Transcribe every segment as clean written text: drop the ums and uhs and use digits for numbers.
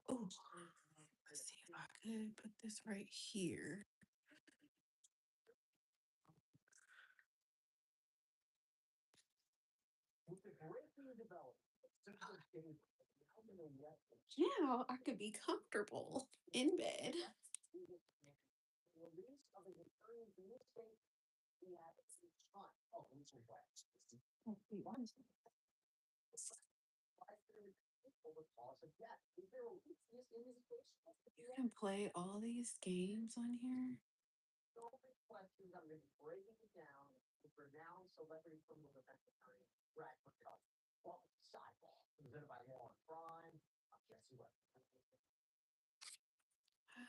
Oh, let's see if I could put this right here. Yeah, I could be comfortable in bed. You can play all these games on here.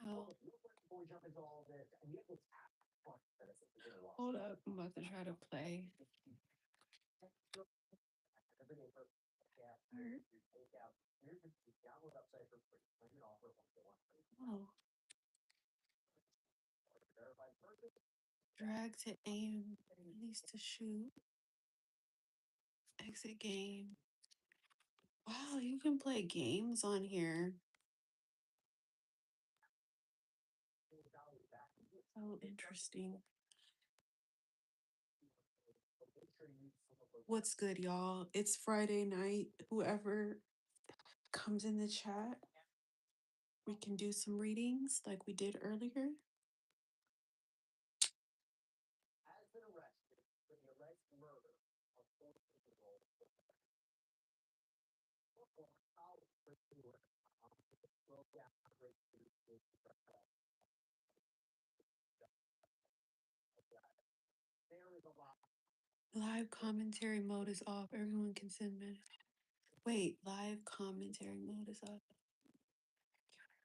Wow. Hold up, I'm about to try to play. Oh. Drag to aim, release to shoot, exit game. Wow, you can play games on here. So interesting. What's good, y'all? It's Friday night. Whoever comes in the chat, we can do some readings like we did earlier. Live commentary mode is off. Everyone can send messages. Wait, live commentary mode is off.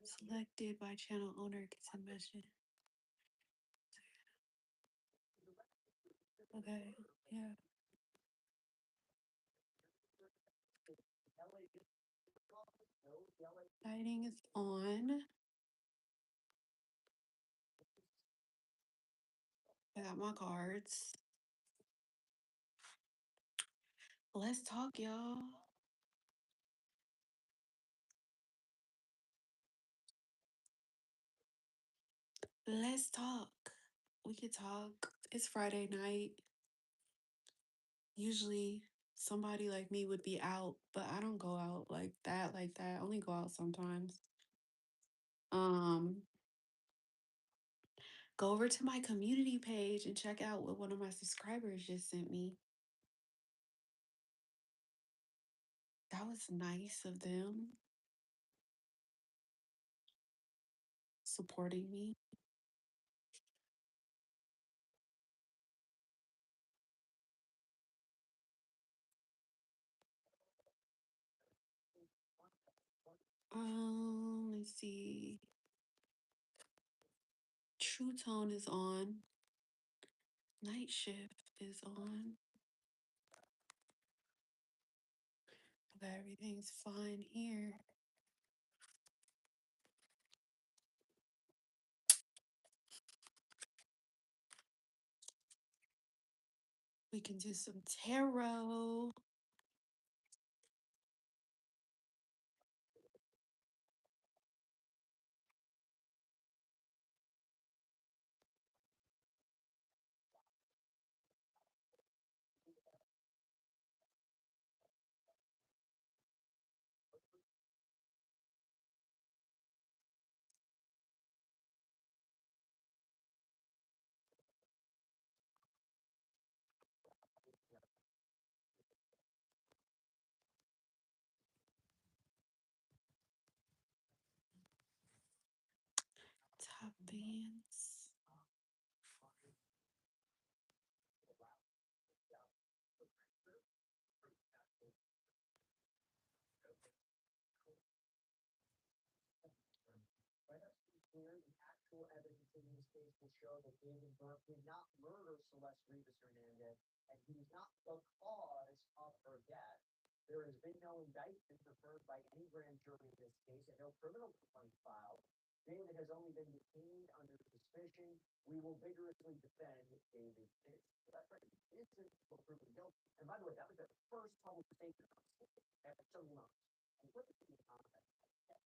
Selected by channel owner can send message. Okay, yeah. Lighting is on. I got my cards. Let's talk, y'all. Let's talk. We could talk. It's Friday night. Usually somebody like me would be out, but I don't go out like that, I only go out sometimes. Um, go over to my community page and check out what one of my subscribers just sent me. That was nice of them. Supporting me. Let's see. True Tone is on. Night Shift is on. Okay, everything's fine here. We can do some tarot. Top bands.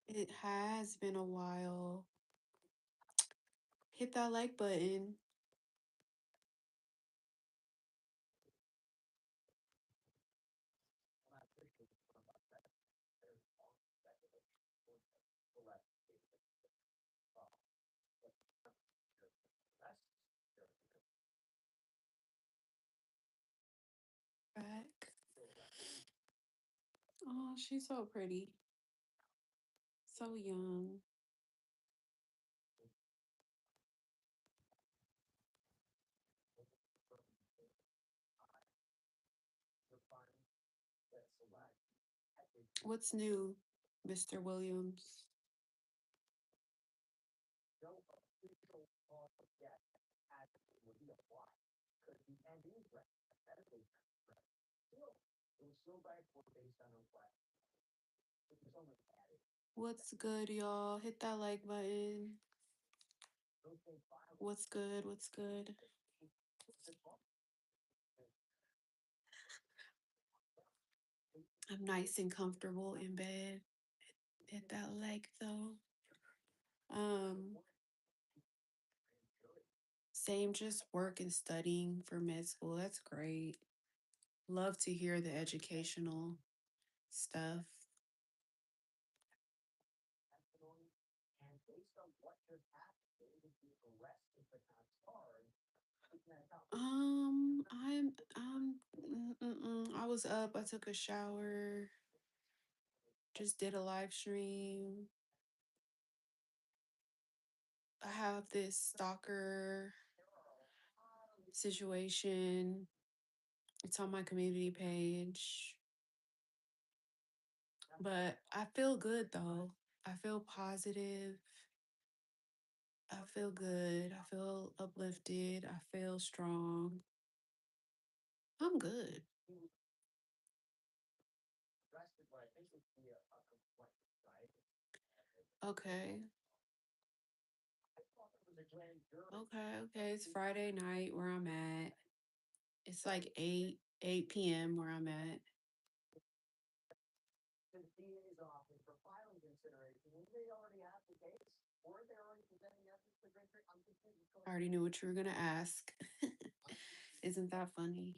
It has been a while. Hit that like button. Back. Oh, she's so pretty. So young. What's new, Mr. Williams? What's good, y'all? Hit that like button. What's good? What's good? I'm nice and comfortable in bed. Hit that like though. Um, Same, just work and studying for med school. That's great. Love to hear the educational stuff. I was up, I took a shower, just did a live stream. I have this stalker situation. It's on my community page. But I feel good though. I feel positive. I feel good. I feel uplifted. I feel strong. I'm good. Okay. Okay. It's Friday night where I'm at. It's like 8 p.m. where I'm at. I already knew what you were gonna ask. Isn't that funny?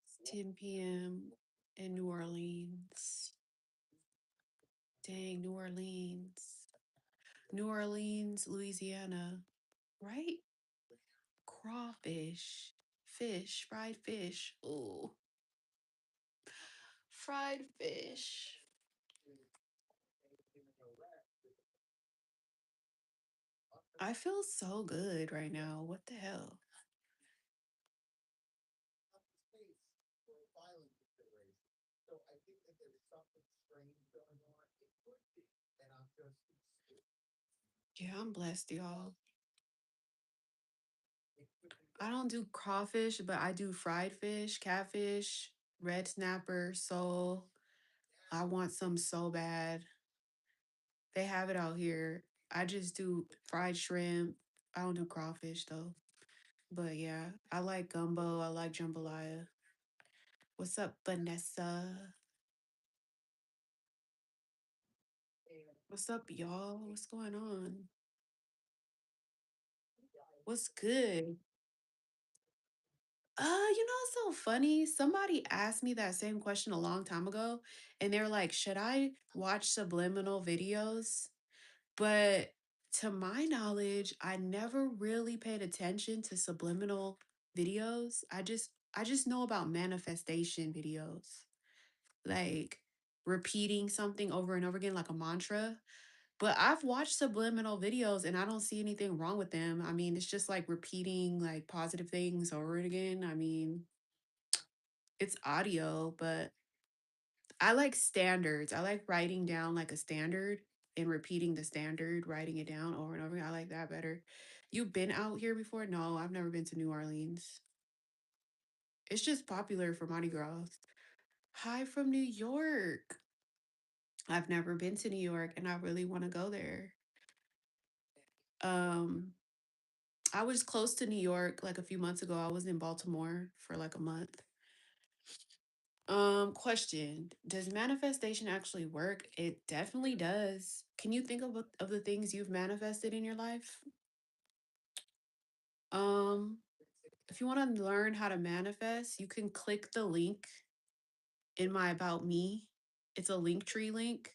It's 10 p.m. in New Orleans. Dang, New Orleans. New Orleans, Louisiana, right? Crawfish, fish, fried fish. Ooh, fried fish. I feel so good right now. What the hell? Yeah, I'm blessed, y'all. I don't do crawfish, but I do fried fish, catfish, red snapper, sole. I want some so bad. They have it out here. I just do fried shrimp. I don't do crawfish though. But yeah, I like gumbo. I like jambalaya. What's up, Vanessa? What's up, y'all? What's going on? What's good? It's so funny. Somebody asked me that same question a long time ago, and they're like, should I watch subliminal videos? But to my knowledge, I never really paid attention to subliminal videos. I just know about manifestation videos, like repeating something over and over again like a mantra. But I've watched subliminal videos and I don't see anything wrong with them. I mean, it's just like repeating like positive things over and again. I mean, it's audio, but I like standards. I like writing down like a standard and repeating the standard, writing it down over and over. I like that better. You've been out here before? No, I've never been to New Orleans. It's just popular for Mardi Gras. Hi from New York. I've never been to New York and I really want to go there. Um, I was close to New York like a few months ago. I was in Baltimore for like a month. Question. Does manifestation actually work? It definitely does. Can you think of the things you've manifested in your life? Um, if you want to learn how to manifest, you can click the link in my About Me. It's a link tree link.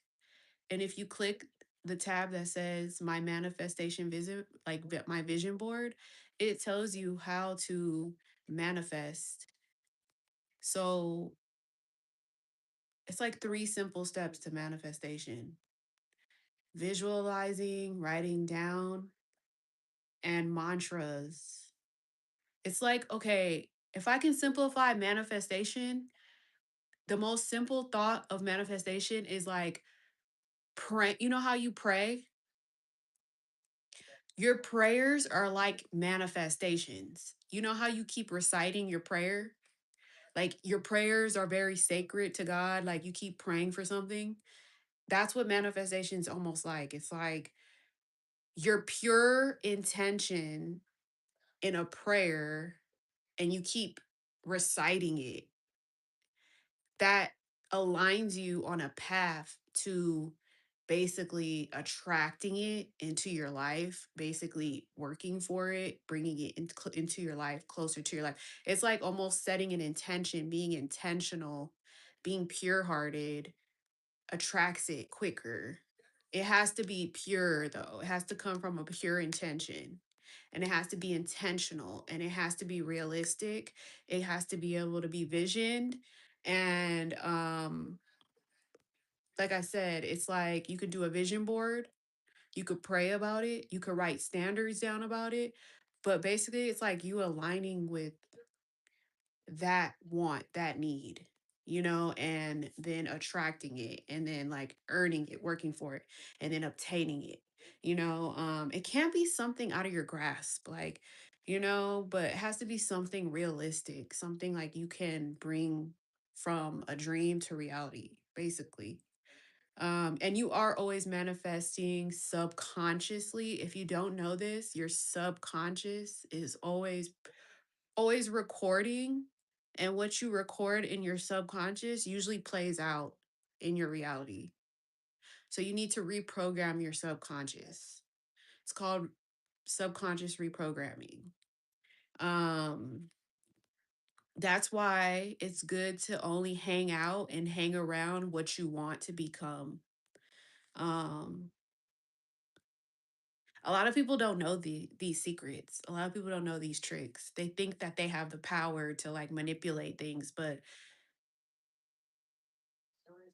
And if you click the tab that says my manifestation vision, like my vision board, it tells you how to manifest. So it's like three simple steps to manifestation: visualizing, writing down, and mantras. It's like, okay, if I can simplify manifestation, the most simple thought of manifestation is like pray. You know how you pray? Your prayers are like manifestations. You know how you keep reciting your prayer? Like your prayers are very sacred to God. Like you keep praying for something. That's what manifestation is almost like. It's like your pure intention in a prayer and you keep reciting it, that aligns you on a path to basically attracting it into your life, basically working for it, bringing it into your life, closer to your life. It's like almost setting an intention, being intentional, being pure hearted attracts it quicker. It has to be pure though. It has to come from a pure intention. And it has to be intentional and it has to be realistic. It has to be able to be visioned. And like I said, it's like you could do a vision board, you could pray about it, you could write standards down about it. But basically it's like you aligning with that want, that need, and then attracting it and then like earning it, working for it, and then obtaining it. It can't be something out of your grasp, like, but it has to be something realistic, something like you can bring from a dream to reality, basically. And you are always manifesting subconsciously. If you don't know this, your subconscious is always recording, and what you record in your subconscious usually plays out in your reality. So you need to reprogram your subconscious. It's called subconscious reprogramming. um that's why it's good to only hang out and hang around what you want to become. um a lot of people don't know these secrets. A lot of people don't know these tricks. They think that they have the power to like manipulate things, but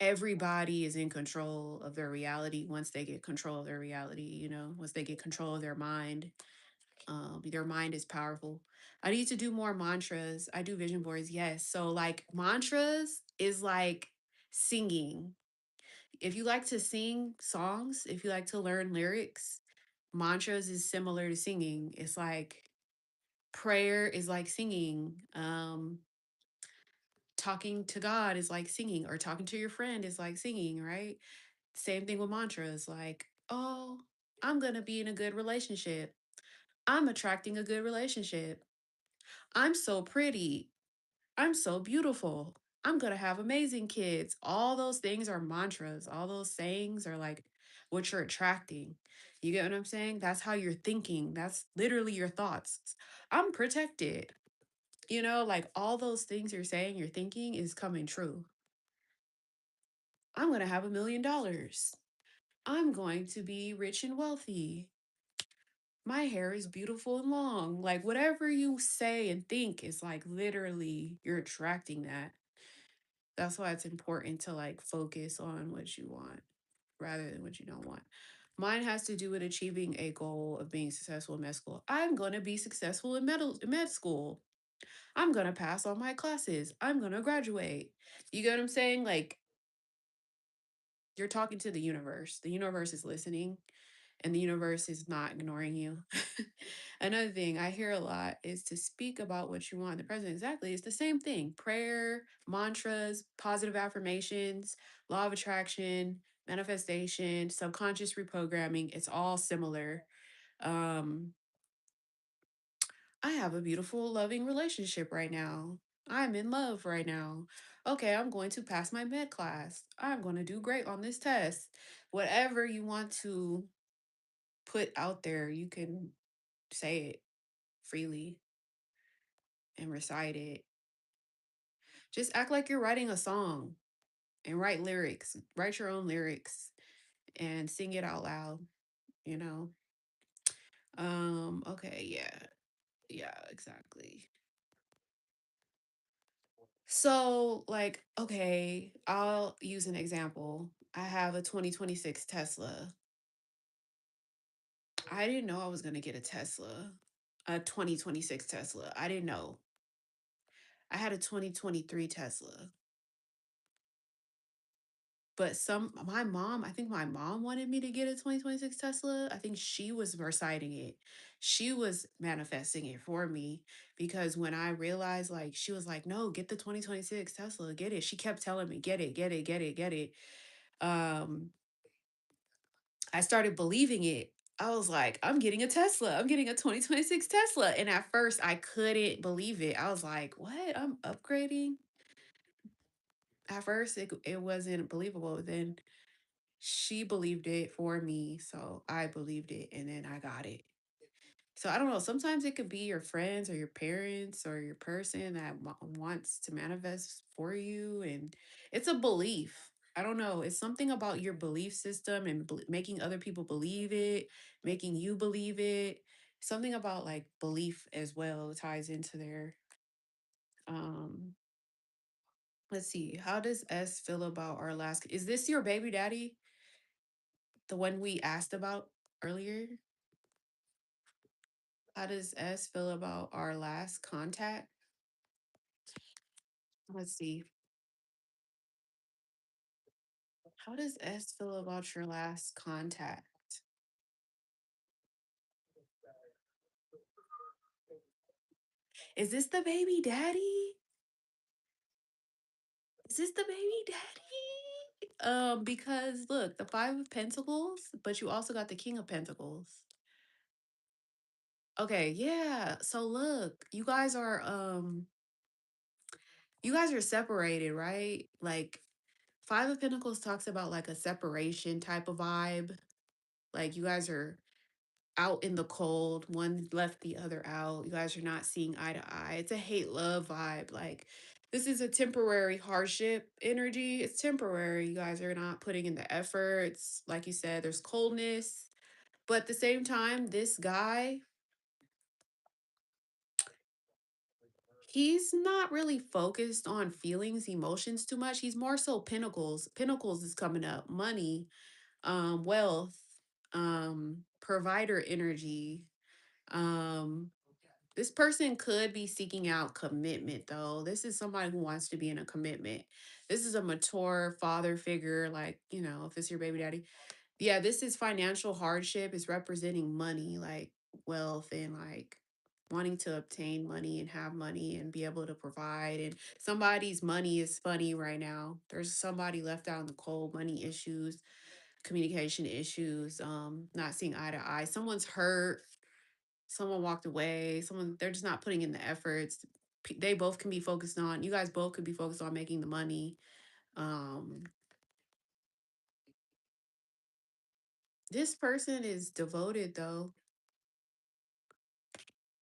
everybody is in control of their reality once they get control of their reality, once they get control of their mind. Their mind is powerful. I need to do more mantras. I do vision boards, yes. So like mantras is like singing. If you like to sing songs, if you like to learn lyrics, mantras is similar to singing. It's like prayer is like singing. Talking to God is like singing, or talking to your friend is like singing, right? Same thing with mantras, like, oh, I'm going to be in a good relationship. I'm attracting a good relationship. I'm so pretty. I'm so beautiful. I'm going to have amazing kids. All those things are mantras. All those sayings are like what you're attracting. You get what I'm saying? That's how you're thinking. That's literally your thoughts. I'm protected. Like all those things you're saying, you're thinking is coming true. I'm going to have $1 million. I'm going to be rich and wealthy. My hair is beautiful and long. Like whatever you say and think is like literally you're attracting that. That's why it's important to like focus on what you want rather than what you don't want. Mine has to do with achieving a goal of being successful in med school. I'm going to be successful in med school. I'm going to pass all my classes. I'm going to graduate. You get what I'm saying? Like you're talking to the universe. The universe is listening and the universe is not ignoring you. Another thing I hear a lot is to speak about what you want in the present. Exactly. It's the same thing: prayer, mantras, positive affirmations, law of attraction, manifestation, subconscious reprogramming. It's all similar. Um, I have a beautiful, loving relationship right now. I'm in love right now. Okay, I'm going to pass my med class. I'm going to do great on this test. Whatever you want to put out there, you can say it freely and recite it. Just act like you're writing a song and write lyrics. Write your own lyrics and sing it out loud, you know. Okay, yeah. Yeah, exactly. So, like, okay, I'll use an example. I have a 2026 Tesla. I didn't know I was going to get a Tesla, a 2026 Tesla. I didn't know. I had a 2023 Tesla. But my mom, I think my mom wanted me to get a 2026 Tesla. I think she was reciting it. She was manifesting it for me because when I realized, like, she was like, no, get the 2026 Tesla, get it. She kept telling me, get it, get it, get it, get it. Um, I started believing it. I was like, I'm getting a Tesla. I'm getting a 2026 Tesla. And at first, I couldn't believe it. I was like, what? I'm upgrading? At first, it wasn't believable. Then she believed it for me. So I believed it. And then I got it. So I don't know. Sometimes it could be your friends or your parents or your person that wants to manifest for you. And it's a belief. I don't know. It's something about your belief system and making other people believe it, making you believe it. Something about like belief as well ties into there. Um, let's see. How does S feel about our last? Is this your baby daddy? The one we asked about earlier? How does S feel about our last contact? Let's see. How does S feel about your last contact? Is this the baby daddy? Is this the baby daddy? Because look, the Five of Pentacles, but you also got the King of Pentacles. Okay, yeah. So look, you guys are separated, right? Like Five of Pentacles talks about like a separation type of vibe. Like you guys are out in the cold, one left the other out. You guys are not seeing eye to eye. It's a hate love vibe. Like, this is a temporary hardship energy. It's temporary. You guys are not putting in the efforts. Like you said, there's coldness. But at the same time, this guy, he's not really focused on feelings, emotions too much. He's more so pentacles. Pentacles is coming up, money, wealth, provider energy, um this person could be seeking out commitment, though. This is somebody who wants to be in a commitment. This is a mature father figure, like, if it's your baby daddy. Yeah, this is financial hardship. It's representing money, like wealth and like wanting to obtain money and have money and be able to provide. And somebody's money is funny right now. There's somebody left out in the cold, money issues, communication issues, not seeing eye to eye. Someone's hurt, someone walked away, someone, they're just not putting in the efforts. They both can be focused on, you guys both could be focused on making the money. um this person is devoted though.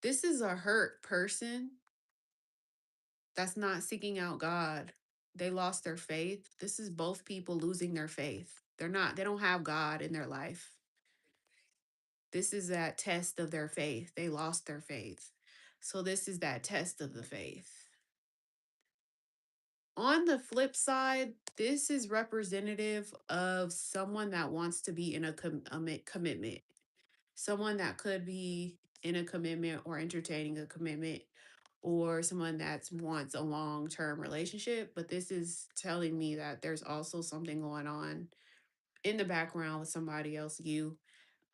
This is a hurt person that's not seeking out God. They lost their faith. This is both people losing their faith. They don't have God in their life. This is that test of their faith. They lost their faith, so this is that test of the faith. On the flip side, this is representative of someone that wants to be in a commitment. Someone that could be in a commitment or entertaining a commitment, or someone that wants a long-term relationship. But this is telling me that there's also something going on in the background with somebody else,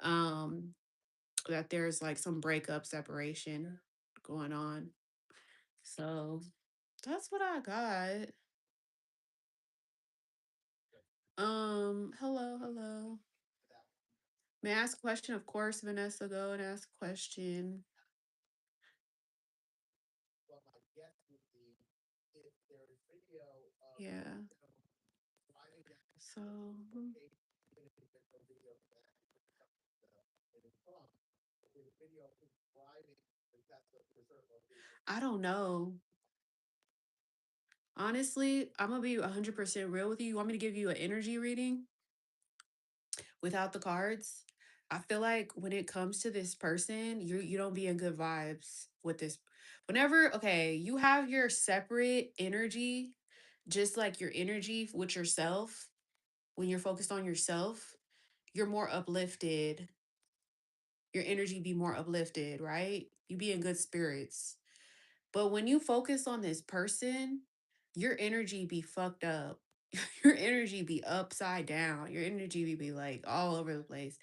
um, that there's like some breakup, separation going on. So that's what I got. Hello, hello. May I ask a question? Of course, Vanessa, go and ask a question. Yeah. So I don't know. Honestly, I'm gonna be 100% real with you. You want me to give you an energy reading without the cards? I feel like when it comes to this person, you don't be in good vibes with this. Whenever, okay, you have your separate energy, just like your energy with yourself, when you're focused on yourself, you're more uplifted. Your energy be more uplifted, right? You be in good spirits. But when you focus on this person, your energy be fucked up. Your energy be upside down. Your energy be like all over the place.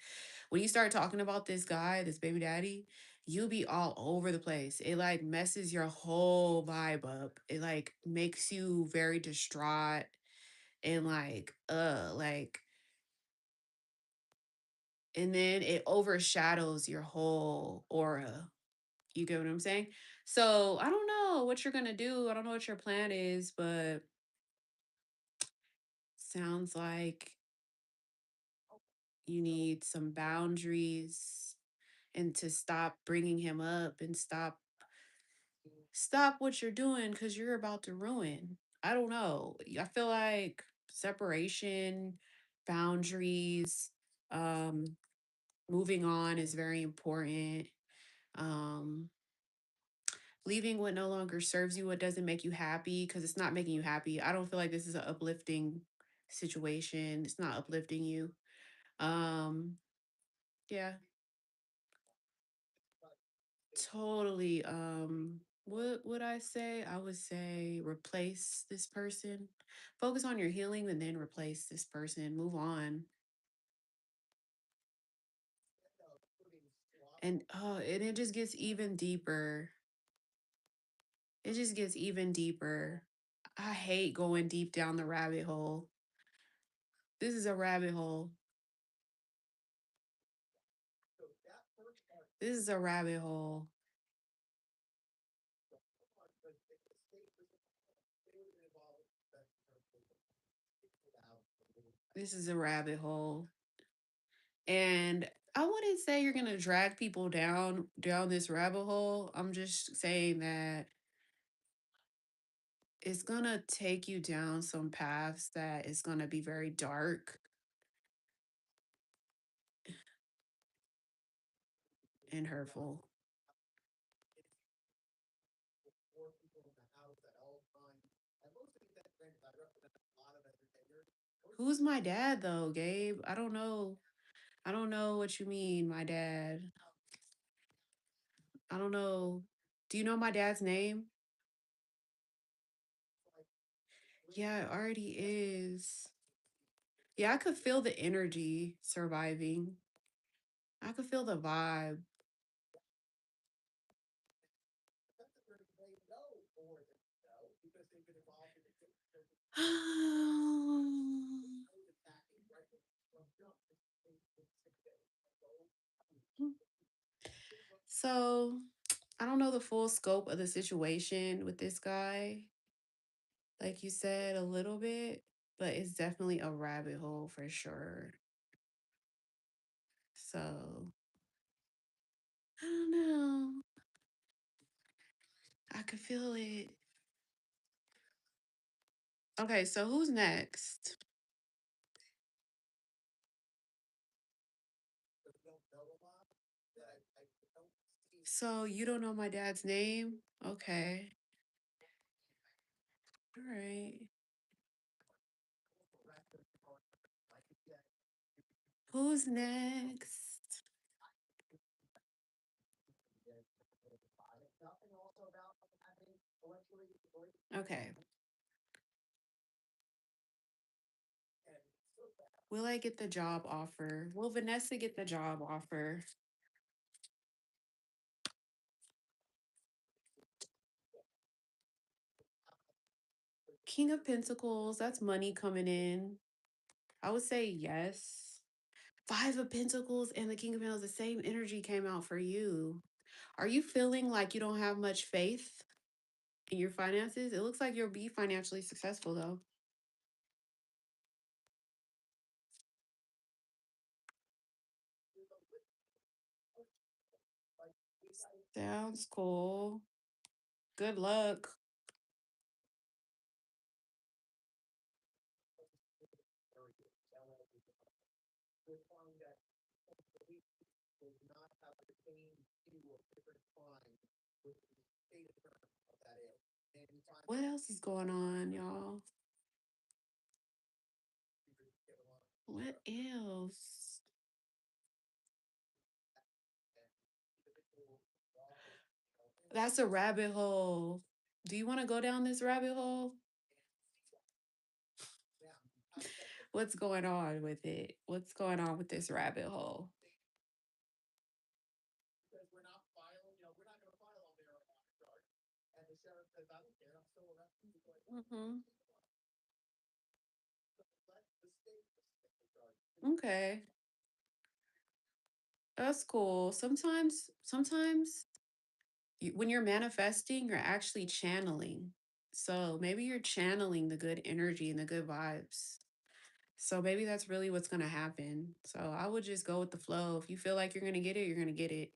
When you start talking about this guy, this baby daddy, you be all over the place. It like messes your whole vibe up. It like makes you very distraught and like and then it overshadows your whole aura. You get what I'm saying? So I don't know what you're gonna do. I don't know what your plan is, but sounds like you need some boundaries and to stop bringing him up and stop what you're doing because you're about to ruin. I don't know. I feel like separation, boundaries, um, moving on is very important. Um, leaving what no longer serves you, what doesn't make you happy, because it's not making you happy. I don't feel like this is an uplifting situation. It's not uplifting you. Um, yeah, totally. What would I say? I would say replace this person. Focus on your healing and then replace this person. Move on. And it just gets even deeper. It just gets even deeper. I hate going deep down the rabbit hole. This is a rabbit hole. This is a rabbit hole. This is a rabbit hole. And I wouldn't say you're going to drag people down this rabbit hole. I'm just saying that it's going to take you down some paths that is going to be very dark and hurtful. Who's my dad though, Gabe? I don't know. I don't know what you mean, my dad. I don't know. Do you know my dad's name? Yeah, it already is. Yeah, I could feel the energy surviving. I could feel the vibe. So, I don't know the full scope of the situation with this guy. Like you said, a little bit, but it's definitely a rabbit hole for sure. So, I don't know. I could feel it. Okay, so who's next? So, you don't know my dad's name? Okay. All right. Who's next? Okay. Will I get the job offer? Will Vanessa get the job offer? King of Pentacles, that's money coming in. I would say yes. Five of Pentacles and the King of Pentacles, the same energy came out for you. Are you feeling like you don't have much faith in your finances? It looks like you'll be financially successful though. Sounds cool. Good luck. What else is going on, y'all? What else? That's a rabbit hole. Do you want to go down this rabbit hole? What's going on with it? What's going on with this rabbit hole? Hmm. Okay, that's cool. Sometimes when you're manifesting, you're actually channeling. So maybe you're channeling the good energy and the good vibes. So maybe that's really what's going to happen. So I would just go with the flow. If you feel like you're going to get it, you're going to get it.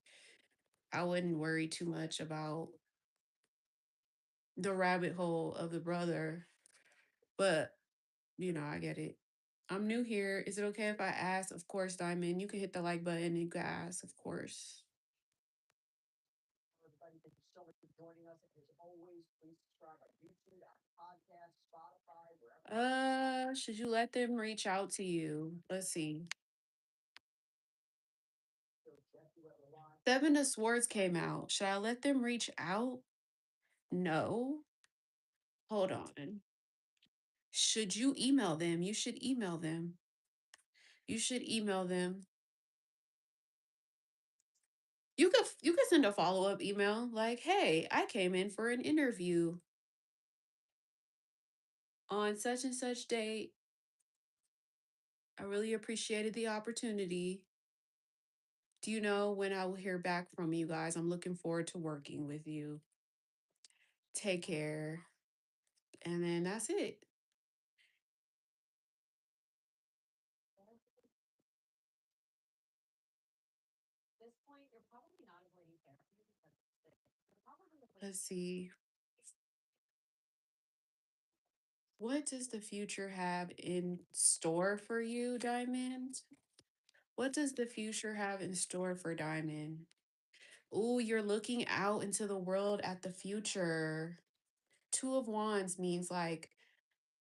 I wouldn't worry too much about the rabbit hole of the brother, but I get it. I'm new here. Is it okay if I ask? Of course, Diamond. You can hit the like button and you can ask, of course. Should you let them reach out to you? Let's see. Seven of Swords came out. Should I let them reach out? No. Hold on. Should you email them? You should email them. You should email them. You could send a follow-up email like, "Hey, I came in for an interview on such and such date. I really appreciated the opportunity. Do you know when I will hear back from you guys? I'm looking forward to working with you. Take care." And then that's it. Let's see. What does the future have in store for you, Diamond? What does the future have in store for Diamond? Oh, you're looking out into the world at the future. Two of Wands means like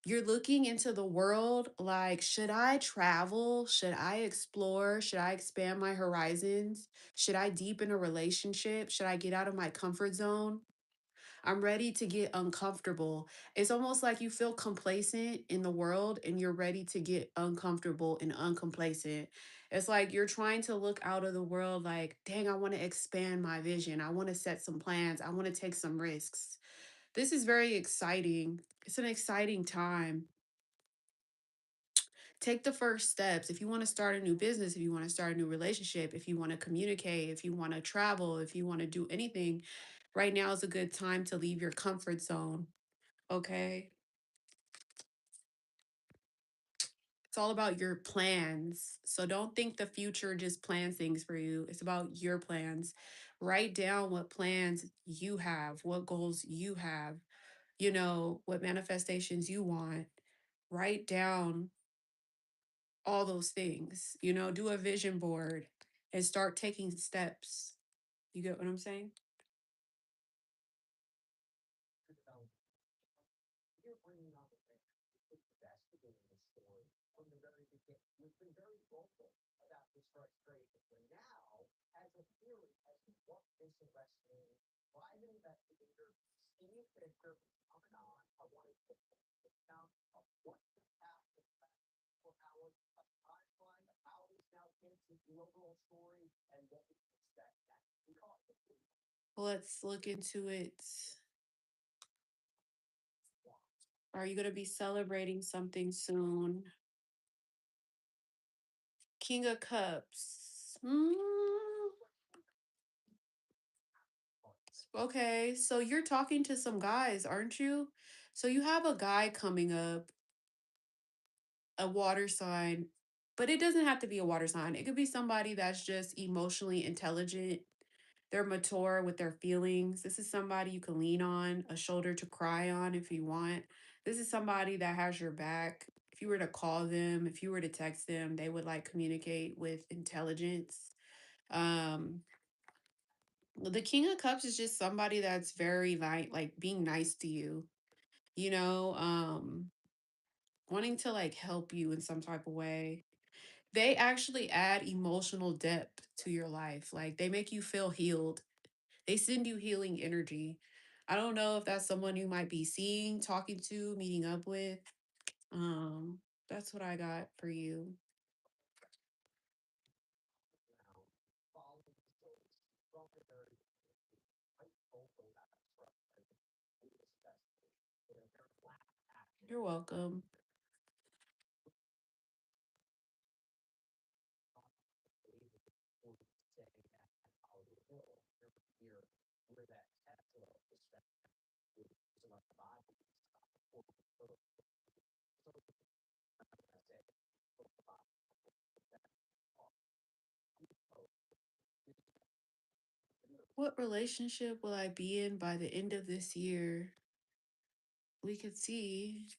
you're looking into the world like, should I travel? Should I explore? Should I expand my horizons? Should I deepen a relationship? Should I get out of my comfort zone? I'm ready to get uncomfortable. It's almost like you feel complacent in the world and you're ready to get uncomfortable and uncomplacent. It's like you're trying to look out of the world like, dang, I want to expand my vision. I want to set some plans. I want to take some risks. This is very exciting. It's an exciting time. Take the first steps. If you want to start a new business, if you want to start a new relationship, if you want to communicate, if you want to travel, if you want to do anything, right now is a good time to leave your comfort zone. Okay. It's all about your plans. So don't think the future just plans things for you. It's about your plans. Write down what plans you have, what goals you have, what manifestations you want. Write down all those things, do a vision board and start taking steps. You get what I'm saying? Let's look into it. Are you going to be celebrating something soon? King of Cups. Okay, so you're talking to some guys, aren't you? So you have a guy coming up, a water sign, but it doesn't have to be a water sign. It could be somebody that's just emotionally intelligent. They're mature with their feelings. This is somebody you can lean on, a shoulder to cry on if you want. This is somebody that has your back. If you were to call them, if you were to text them, they would like communicate with intelligence. Um, the King of Cups is just somebody that's very like being nice to you, you know, wanting to like help you in some type of way. They actually add emotional depth to your life. Like they make you feel healed. They send you healing energy. I don't know if that's someone you might be seeing, talking to, meeting up with. Um, that's what I got for you. You're welcome. What relationship will I be in by the end of this year? We could see.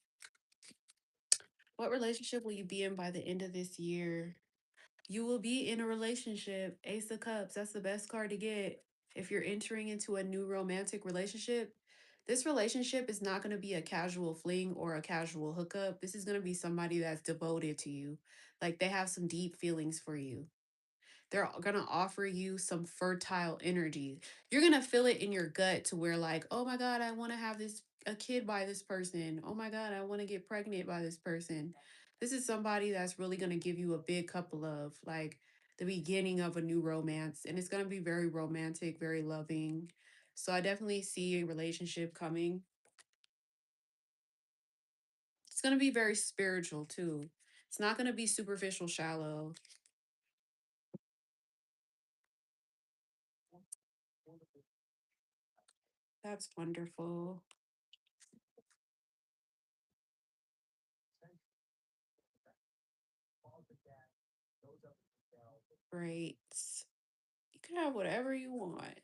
What relationship will you be in by the end of this year? You will be in a relationship. Ace of Cups. That's the best card to get. If you're entering into a new romantic relationship, this relationship is not going to be a casual fling or a casual hookup. This is going to be somebody that's devoted to you. Like they have some deep feelings for you. They're going to offer you some fertile energy. You're going to feel it in your gut to where like, "Oh my god, I want to have this a kid by this person. Oh my god, I want to get pregnant by this person." This is somebody that's really going to give you a big cup of love, like the beginning of a new romance, and it's going to be very romantic, very loving. So I definitely see a relationship coming. It's going to be very spiritual too. It's not going to be superficial, shallow. That's wonderful. Great. You can have whatever you want.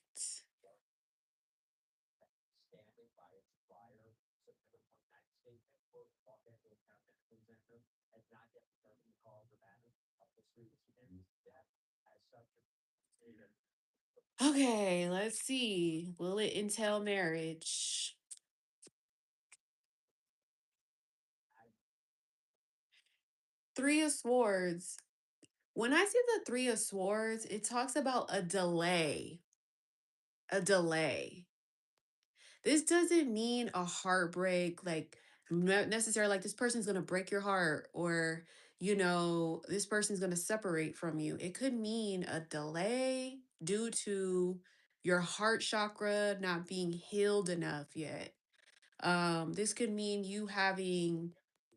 Okay, let's see. Will it entail marriage? Three of Swords. When I see the Three of Swords, it talks about a delay. A delay. This doesn't mean a heartbreak, like not necessarily like this person's gonna break your heart or this person's gonna separate from you. It could mean a delay due to your heart chakra not being healed enough yet. This could mean you having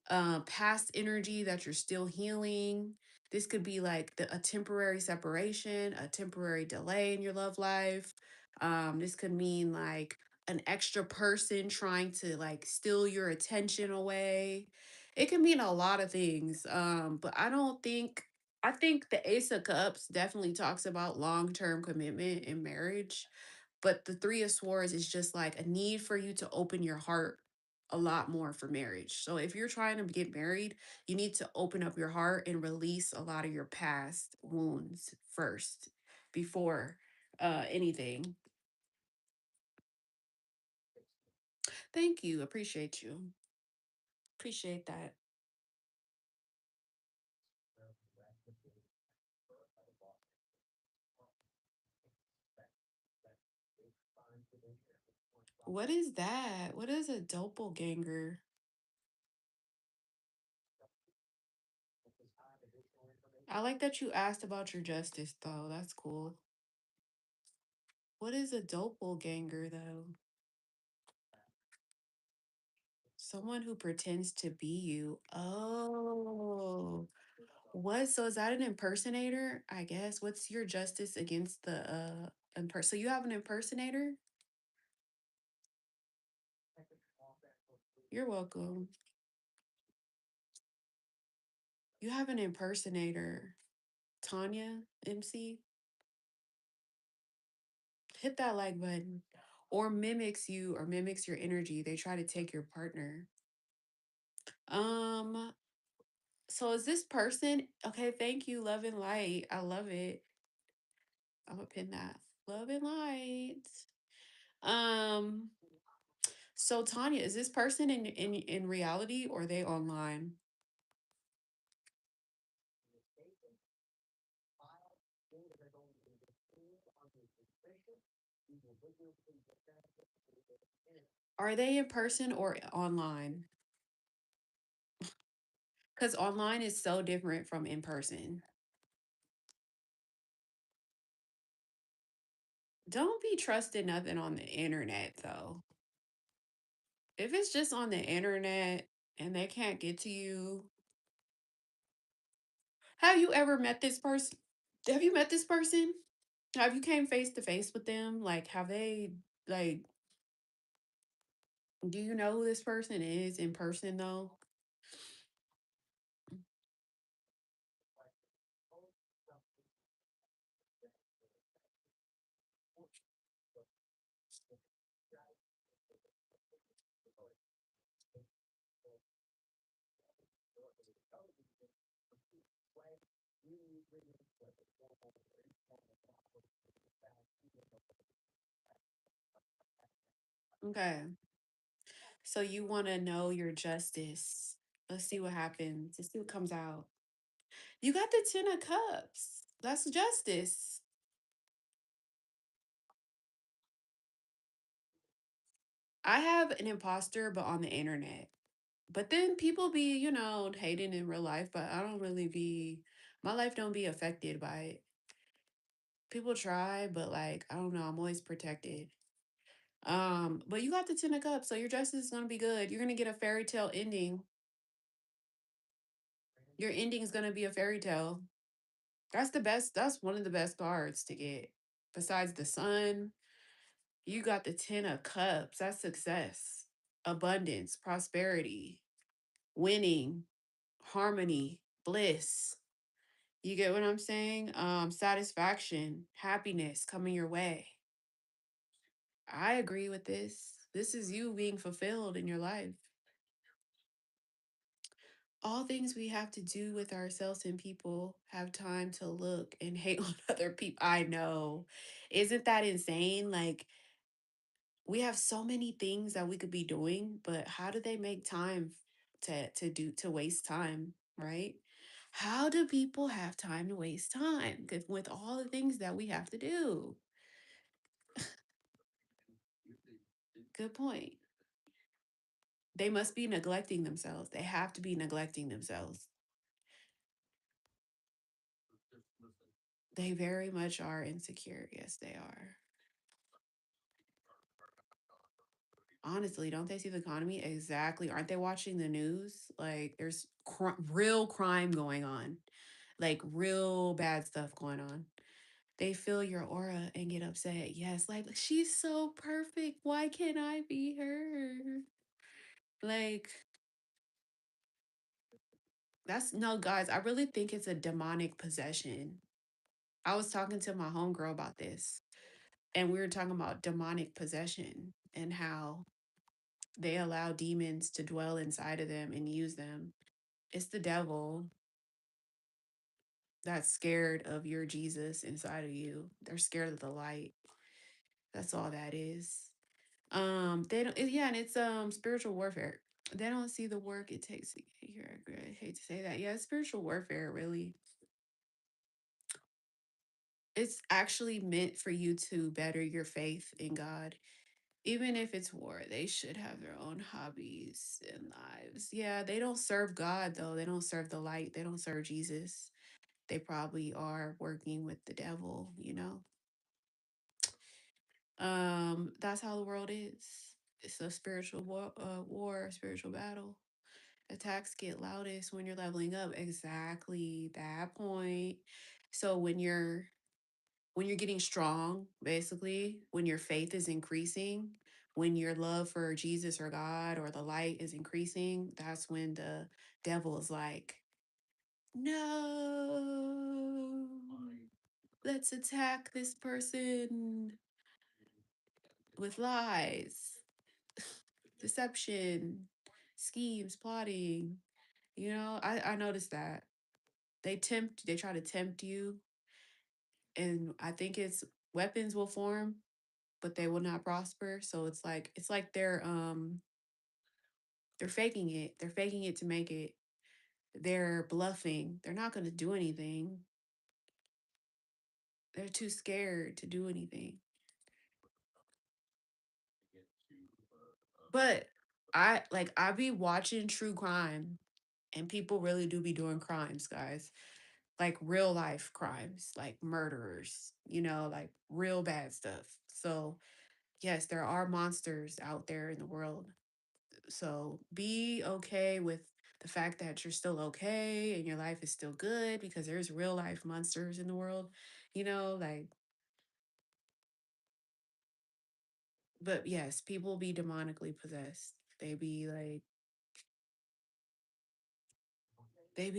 past energy that you're still healing. This could be like a temporary separation, a temporary delay in your love life. This could mean like an extra person trying to like steal your attention away. It can mean a lot of things. But I think the Ace of Cups definitely talks about long-term commitment in marriage, but the Three of Swords is just like a need for you to open your heart a lot more for marriage. So if you're trying to get married, you need to open up your heart and release a lot of your past wounds first before anything. Thank you. Appreciate you. Appreciate that. What is that? What is a doppelganger? I like that you asked about your justice though. That's cool. What is a doppelganger though? Someone who pretends to be you. Oh. What? So is that an impersonator? I guess. What's your justice against the so you have an impersonator? You're welcome. You have an impersonator. Tanya MC. hit that like button. Or mimics you or mimics your energy. They try to take your partner. Um, so is this person okay? Thank you, love and light. I love it. I'm gonna pin that. Love and light. Um, so Tanya, is this person in reality or are they online? Are they in person or online? Because online is so different from in person. Don't be trusting nothing on the internet though. If it's just on the internet and they can't get to you, have you ever met this person? Have you met this person? Have you came face to face with them? Like, have they, like, do you know who this person is in person though? Okay. So you want to know your justice. Let's see what happens. Let's see what comes out. You got the 10 of cups. That's justice. I have an imposter, but on the internet. But then people be, hating in real life, but I don't really be, my life don't be affected by it. People try, but like, I don't know, I'm always protected. But you got the 10 of cups, so your justice is gonna be good. You're gonna get a fairy tale ending. Your ending is gonna be a fairy tale. That's the best, that's one of the best cards to get. Besides the sun, you got the 10 of cups. That's success, abundance, prosperity, winning, harmony, bliss. You get what I'm saying? Satisfaction, happiness coming your way. I agree with this. This is you being fulfilled in your life. All things we have to do with ourselves and people have time to look and hate on other people. I know. Isn't that insane? Like, we have so many things that we could be doing, but how do they make time to waste time, right? How do people have time to waste time? Because with all the things that we have to do, good point. They must be neglecting themselves. They have to be neglecting themselves. They very much are insecure. Yes, they are. Honestly, don't they see the economy? Exactly. Aren't they watching the news? Like, there's real crime going on, like, real bad stuff going on. They feel your aura and get upset. Yes, like, she's so perfect. Why can't I be her? Like, that's no, guys, I really think it's a demonic possession. I was talking to my homegirl about this, and we were talking about demonic possession and how they allow demons to dwell inside of them and use them. It's the devil that's scared of your Jesus inside of you. They're scared of the light. That's all that is. They don't yeah, and it's spiritual warfare. They don't see the work it takes to get here. I hate to say that. Yeah, it's spiritual warfare, really. It's actually meant for you to better your faith in God. Even if it's war, they should have their own hobbies and lives. Yeah, they don't serve God though. They don't serve the light. They don't serve Jesus. They probably are working with the devil. That's how the world is. It's a spiritual war, spiritual battle. Attacks get loudest when you're leveling up. Exactly that point. So when you're getting strong, basically, when your faith is increasing, when your love for Jesus or God or the light is increasing, that's when the devil is like, no, let's attack this person. with lies, deception, schemes, plotting. I noticed that. They try to tempt you, and I think it's weapons will form, but they will not prosper. So it's like they're faking it. They're faking it to make it. They're bluffing. They're not gonna do anything. They're too scared to do anything. But I be watching true crime, and people really do be doing crimes, guys. Like real life crimes, like murderers, like real bad stuff. So, yes, there are monsters out there in the world. So, be okay with the fact that you're still okay and your life is still good, because there's real life monsters in the world, like, but yes, people be demonically possessed. They be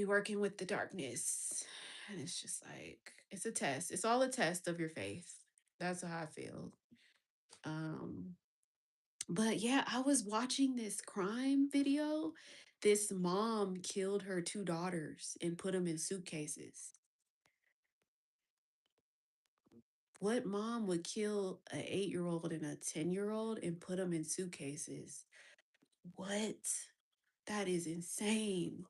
working with the darkness. And it's just like, it's a test. It's all a test of your faith. That's how I feel. Um, but yeah, I was watching this crime video. This mom killed her two daughters and put them in suitcases. What mom would kill an 8-year old and a 10-year old and put them in suitcases? What? That is insane.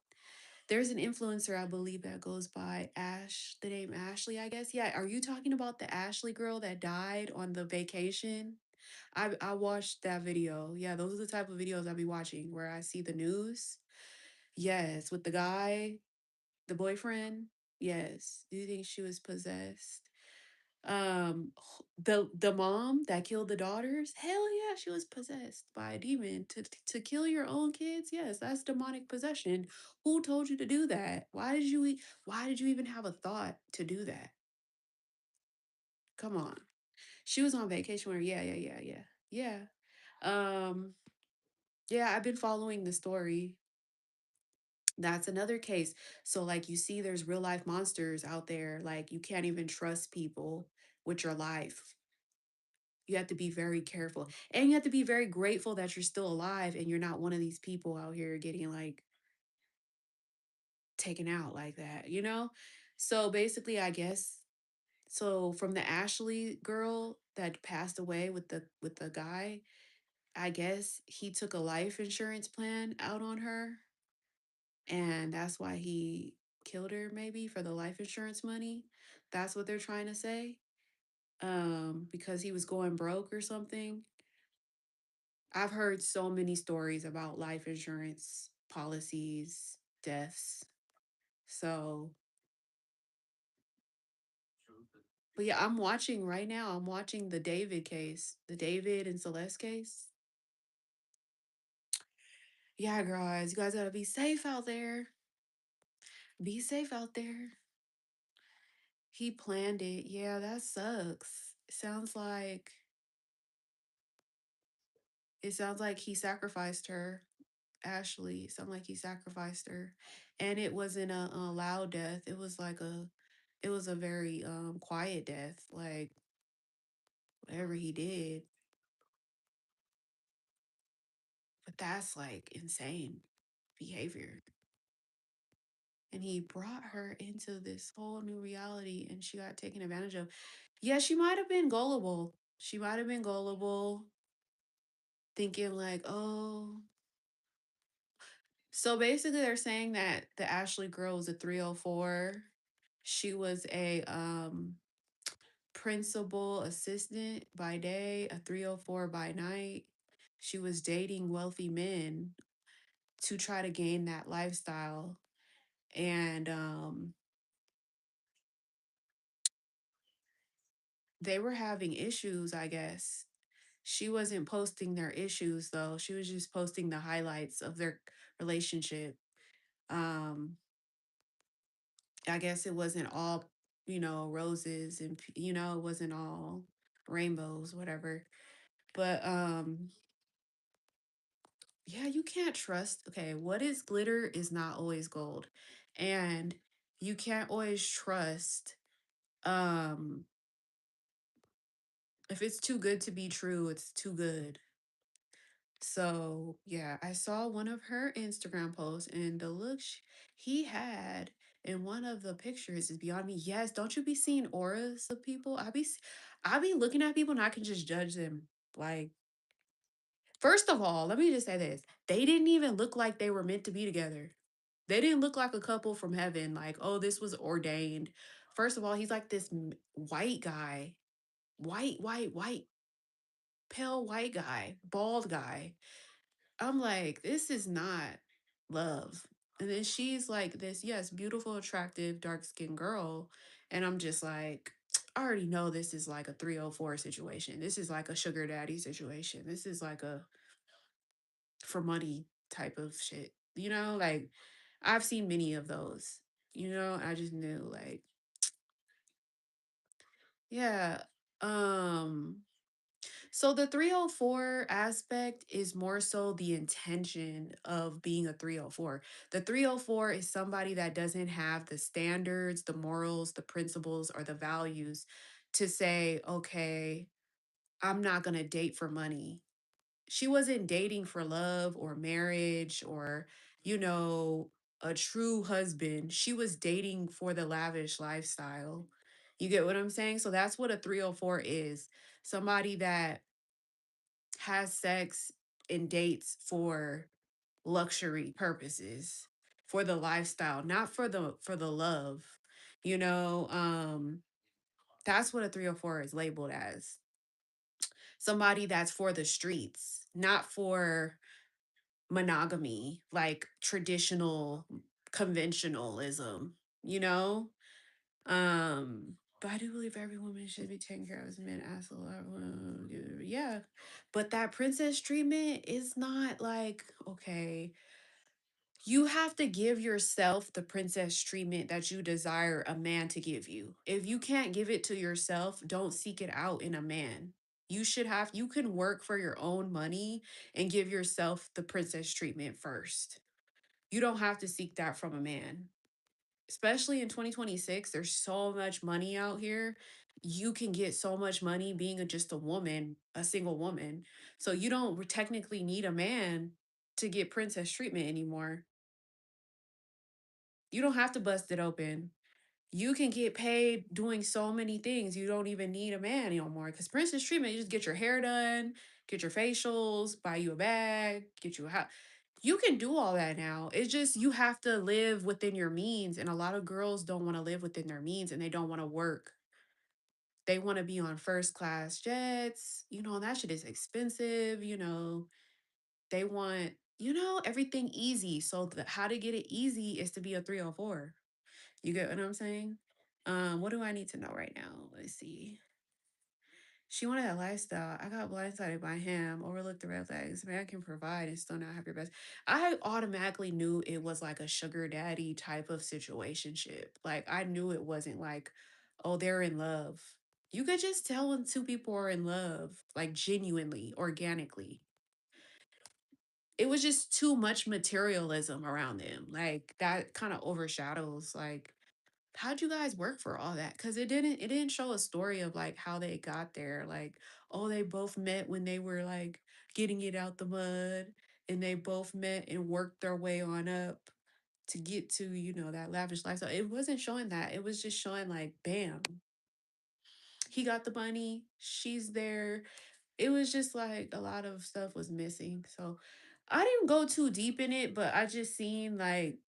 There's an influencer, I believe, that goes by the name Ashley, I guess. Yeah, are you talking about the Ashley girl that died on the vacation? I watched that video. Yeah, those are the type of videos I be watching where I see the news. Yes, with the guy, the boyfriend. Yes. Do you think she was possessed? The mom that killed the daughters, hell yeah, she was possessed by a demon to kill your own kids. Yes, that's demonic possession. Who told you to do that? Why did you even have a thought to do that? Come on. She was on vacation where, yeah. Yeah. Um yeah, I've been following the story. That's another case. So like you see there's real life monsters out there, like you can't even trust people with your life. You have to be very careful. And you have to be very grateful that you're still alive and you're not one of these people out here getting like taken out like that? So basically, I guess so from the Ashley girl that passed away with the guy, I guess he took a life insurance plan out on her, and that's why he killed her, maybe for the life insurance money. That's what they're trying to say. Because he was going broke or something. I've heard so many stories about life insurance policies, deaths. So, but yeah, I'm watching right now. I'm watching the David case, the David and Celeste case. Yeah, guys, you guys gotta be safe out there. Be safe out there. He planned it. Yeah, that sucks. It sounds like he sacrificed her. Ashley, it sounded like he sacrificed her, and it wasn't a loud death. It was a very quiet death, like whatever he did. But that's like insane behavior. And he brought her into this whole new reality and she got taken advantage of. Yeah, she might have been gullible. She might have been gullible, thinking like, oh. So basically they're saying that the Ashley girl was a 304. She was a principal assistant by day, a 304 by night. She was dating wealthy men to try to gain that lifestyle. And they were having issues, I guess. She wasn't posting their issues though. She was just posting the highlights of their relationship. Um I guess it wasn't all, roses and it wasn't all rainbows, whatever. But yeah, you can't trust. Okay, what is glitter is not always gold. And you can't always trust um If it's too good to be true, it's too good. So, yeah, I saw one of her Instagram posts and the look he had in one of the pictures is beyond me. Yes, don't you be seeing auras of people? I be looking at people and I can just judge them. Like, first of all, let me just say this. They didn't even look like they were meant to be together. They didn't look like a couple from heaven, like, oh, this was ordained. First of all, he's like this white guy, white, pale white guy, bald guy. I'm like, this is not love. And then she's like this, yes, beautiful, attractive, dark skinned girl. And I'm just like, I already know this is like a 304 situation. This is like a sugar daddy situation. This is like a for money type of shit. Like I've seen many of those. I just knew like, yeah. Um So the 304 aspect is more so the intention of being a 304. The 304 is somebody that doesn't have the standards, the morals, the principles, or the values to say, okay, I'm not going to date for money. She wasn't dating for love or marriage or, you know, a true husband. She was dating for the lavish lifestyle. You get what I'm saying? So that's what a 304 is. Somebody that has sex and dates for luxury purposes, for the lifestyle, not for the love. you know um that's what a 304 is labeled as. Somebody that's for the streets, not for monogamy, like traditional conventionalism you know but I do believe every woman should be taken care of as men ask a lot. Yeah, but that princess treatment is not like, okay, you have to give yourself the princess treatment that you desire a man to give you. If you can't give it to yourself, don't seek it out in a man. You can work for your own money and give yourself the princess treatment first. You don't have to seek that from a man, especially in 2026. There's so much money out here. You can get so much money being just a woman, a single woman. So you don't technically need a man to get princess treatment anymore. You don't have to bust it open. You can get paid doing so many things. You don't even need a man anymore. Because princess treatment, you just get your hair done, get your facials, buy you a bag, get you a house. You can do all that now. It's just you have to live within your means. And a lot of girls don't want to live within their means and they don't want to work. They want to be on first class jets. That shit is expensive. They want, everything easy. So how to get it easy is to be a 304. You get what I'm saying? What do I need to know right now? Let's see. She wanted that lifestyle. I got blindsided by him, overlooked the red flags. Man can provide and still not have your best. I automatically knew it was like a sugar daddy type of situationship. Like I knew it wasn't like, oh, they're in love. You could just tell when two people are in love, like genuinely, organically. It was just too much materialism around them. Like that kind of overshadows like how'd you guys work for all that? Because it didn't show a story of like how they got there. Like, oh, they both met when they were like getting it out the mud, and they both met and worked their way on up to get to, that lavish lifestyle. It wasn't showing that. It was just showing like, bam, he got the money, she's there. It was just like a lot of stuff was missing. So I didn't go too deep in it, but I just seen like,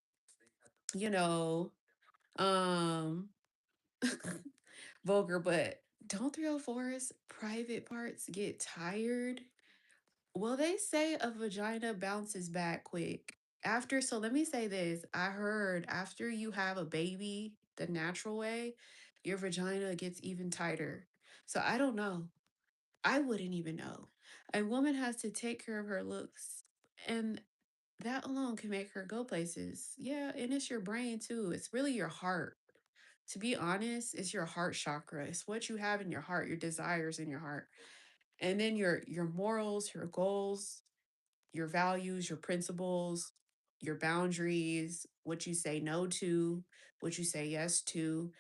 you know, um vulgar, but don't 304's private parts get tired? Well, they say a vagina bounces back quick. So let me say this. I heard after you have a baby, the natural way, your vagina gets even tighter. So I don't know. I wouldn't even know. A woman has to take care of her looks, and that alone can make her go places. Yeah, and it's your brain too. It's really your heart. To be honest, it's your heart chakra. It's what you have in your heart, your desires in your heart. And then your morals, your goals, your values, your principles, your boundaries, what you say no to, what you say yes to.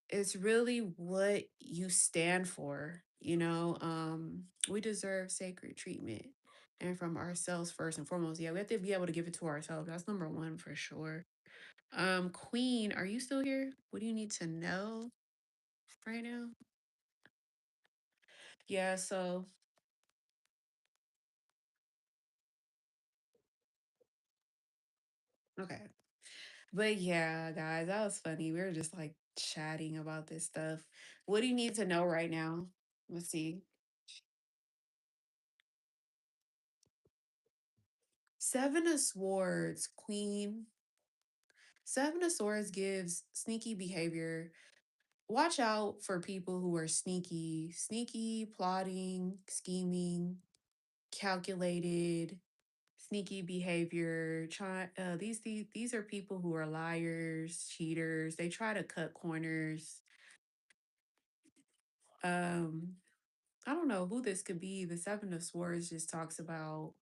It's really what you stand for. We deserve sacred treatment and from ourselves first and foremost. Yeah, we have to be able to give it to ourselves. That's number one for sure. Queen, are you still here? What do you need to know right now? Yeah, so okay. But yeah, guys, that was funny. We were just like chatting about this stuff. What do you need to know right now? Let's see. Seven of Swords, Queen. Seven of Swords gives sneaky behavior. Watch out for people who are sneaky, plotting, scheming, calculated, sneaky behavior. These are people who are liars, cheaters. They try to cut corners. Um, I don't know who this could be. The Seven of Swords just talks about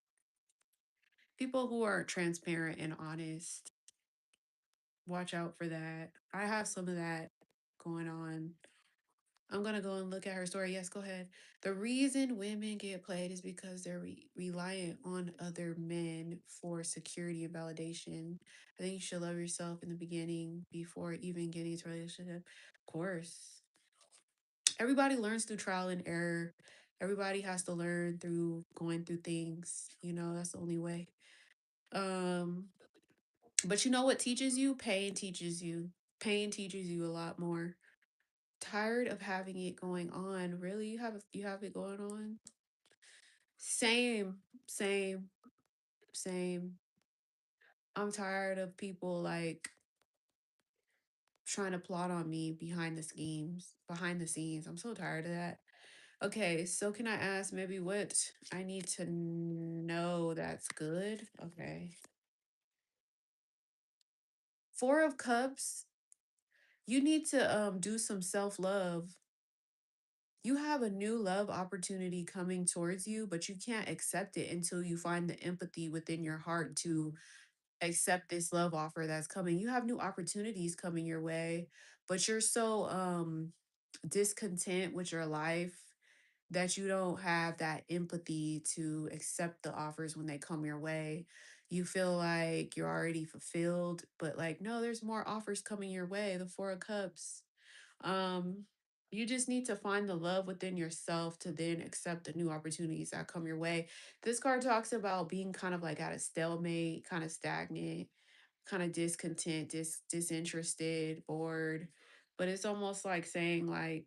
people who are transparent and honest. Watch out for that. I have some of that going on. I'm gonna go and look at her story. Yes, go ahead. The reason women get played is because they're reliant on other men for security and validation. I think you should love yourself in the beginning before even getting into a relationship. Of course, everybody learns through trial and error. Everybody has to learn through going through things. That's the only way. Um, but you know what teaches you? Pain teaches you. Pain teaches you a lot more. Tired of having it going on. Really, you have it going on. Same, same, same. I'm tired of people like trying to plot on me behind the scenes. I'm so tired of that. Okay, so can I ask maybe what I need to know that's good? Okay. Four of Cups, you need to do some self-love. You have a new love opportunity coming towards you, but you can't accept it until you find the empathy within your heart to accept this love offer that's coming. You have new opportunities coming your way, but you're so discontent with your life that you don't have that empathy to accept the offers when they come your way. You feel like you're already fulfilled, but like no, there's more offers coming your way. The Four of Cups. Um, you just need to find the love within yourself to then accept the new opportunities that come your way. This card talks about being kind of like at a stalemate, kind of stagnant, kind of discontent, disinterested, bored. But it's almost like saying like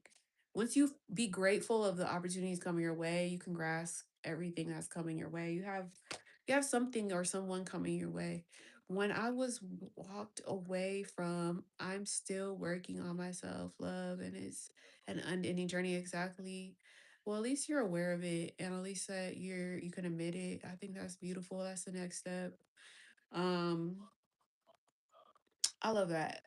once you be grateful of the opportunities coming your way, you can grasp everything that's coming your way. You have something or someone coming your way. When I was walked away from, I'm still working on myself, love, and it's an unending journey. Exactly. Well, at least you're aware of it, and at least that you can admit it. I think that's beautiful. That's the next step. Um, I love that.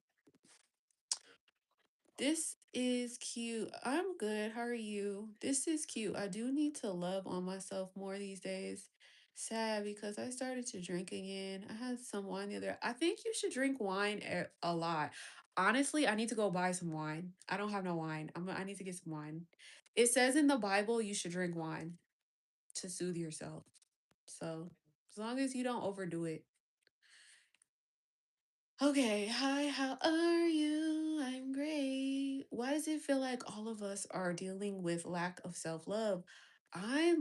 This is cute. I'm good. How are you? This is cute. I do need to love on myself more these days. Sad because I started to drink again. I had some wine the other. I think you should drink wine a lot. Honestly, I need to go buy some wine. I don't have no wine. I need to get some wine. It says in the Bible you should drink wine to soothe yourself. So, as long as you don't overdo it. Okay, hi, how are you? I'm great. Why does it feel like all of us are dealing with lack of self-love? I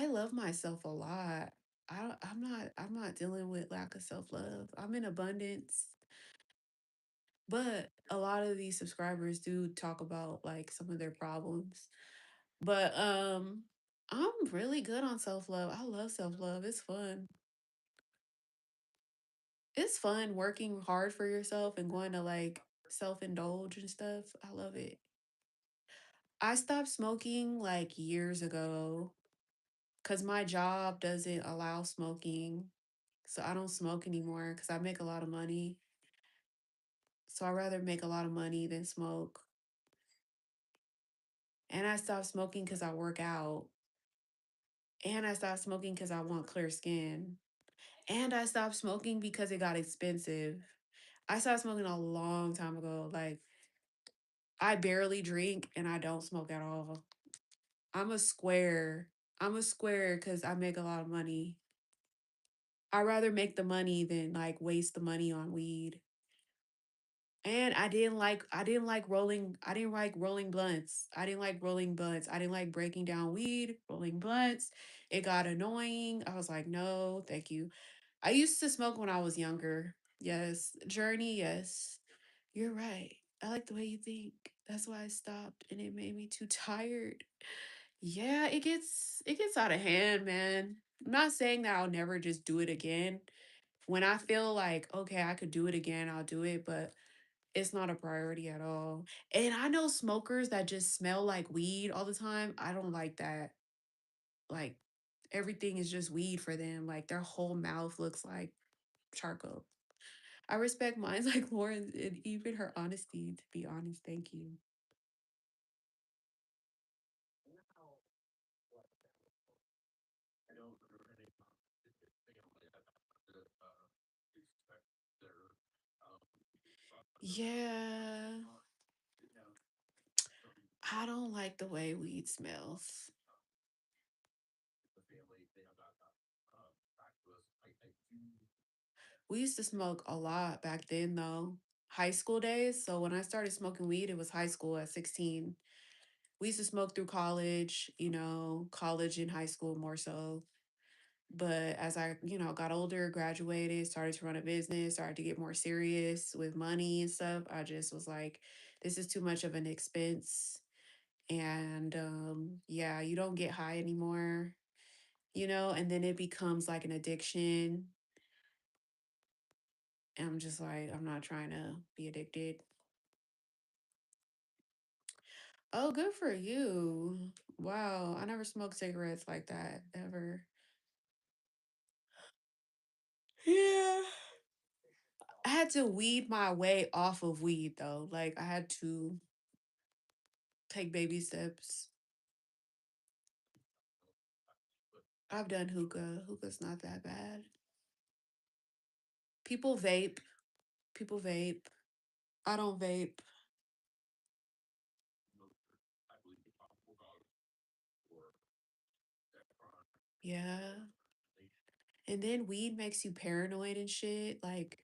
love myself a lot. I'm not dealing with lack of self-love. I'm in abundance. But a lot of these subscribers do talk about like some of their problems. But I'm really good on self-love. I love self-love. It's fun. It's fun working hard for yourself and going to like self-indulge and stuff. I love it. I stopped smoking like years ago because my job doesn't allow smoking. So I don't smoke anymore because I make a lot of money. So I'd rather make a lot of money than smoke. And I stopped smoking because I work out. And I stopped smoking because I want clear skin. And I stopped smoking because it got expensive. I stopped smoking a long time ago. Like I barely drink and I don't smoke at all. I'm a square. I'm a square because I make a lot of money. I'd rather make the money than like waste the money on weed. And I didn't like rolling blunts. I didn't like rolling blunts. I didn't like breaking down weed, rolling blunts. It got annoying. I was like, no, thank you. I used to smoke when I was younger. Yes. Journey, yes. You're right. I like the way you think. That's why I stopped and it made me too tired. Yeah, it gets out of hand, man. I'm not saying that I'll never just do it again. When I feel like, okay, I could do it again, I'll do it, but it's not a priority at all. And I know smokers that just smell like weed all the time. I don't like that. Like everything is just weed for them. Like their whole mouth looks like charcoal. I respect minds like Lauren and even her honesty, to be honest. Thank you. Yeah, I don't like the way weed smells. We used to smoke a lot back then, though. High school days. So when I started smoking weed, it was high school at 16. We used to smoke through college, college and high school more so. But as I, got older, graduated, started to run a business, started to get more serious with money and stuff, I just was like, this is too much of an expense. And yeah, you don't get high anymore, and then it becomes like an addiction. And I'm just like, I'm not trying to be addicted. Oh, good for you. Wow, I never smoked cigarettes like that ever. Yeah. I had to weed my way off of weed though. Like I had to take baby steps. I've done hookah. Hookah's not that bad. People vape. People vape. I don't vape. Yeah. And then weed makes you paranoid and shit. Like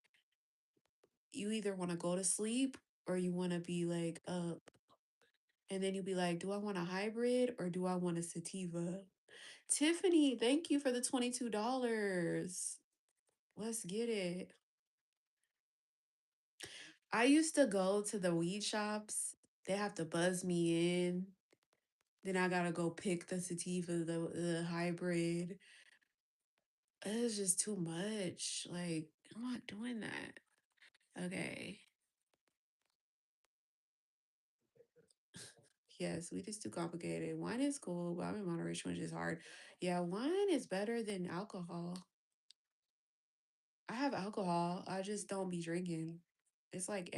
you either want to go to sleep or you want to be like up. And then you'll be like, do I want a hybrid or do I want a sativa? Tiffany, thank you for the $22. Let's get it. I used to go to the weed shops. They have to buzz me in. Then I gotta go pick the sativa, the hybrid. It's just too much. Like, I'm not doing that. Okay. Yes, weed is too complicated. Wine is cool, but I'm in moderation, which is hard. Yeah, wine is better than alcohol. I have alcohol. I just don't be drinking. It's like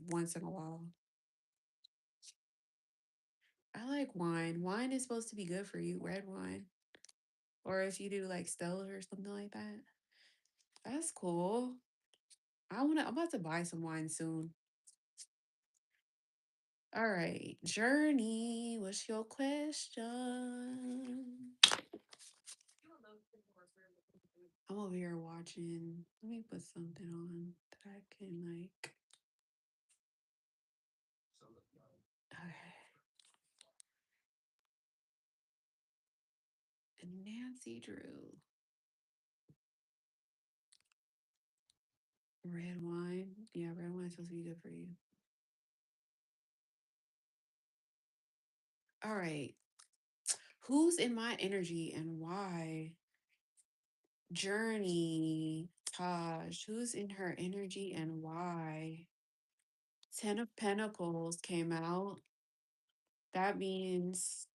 once in a while. I like wine. Wine is supposed to be good for you, red wine. Or if you do like Stella or something like that. That's cool. I'm about to buy some wine soon. All right. Journey, what's your question? I'm over here watching. Let me put something on that I can like. Okay. Nancy Drew. Red wine. Yeah, red wine's supposed to be good for you. All right. Who's in my energy and why? Journey. Taj. Who's in her energy and why? Ten of Pentacles came out. That means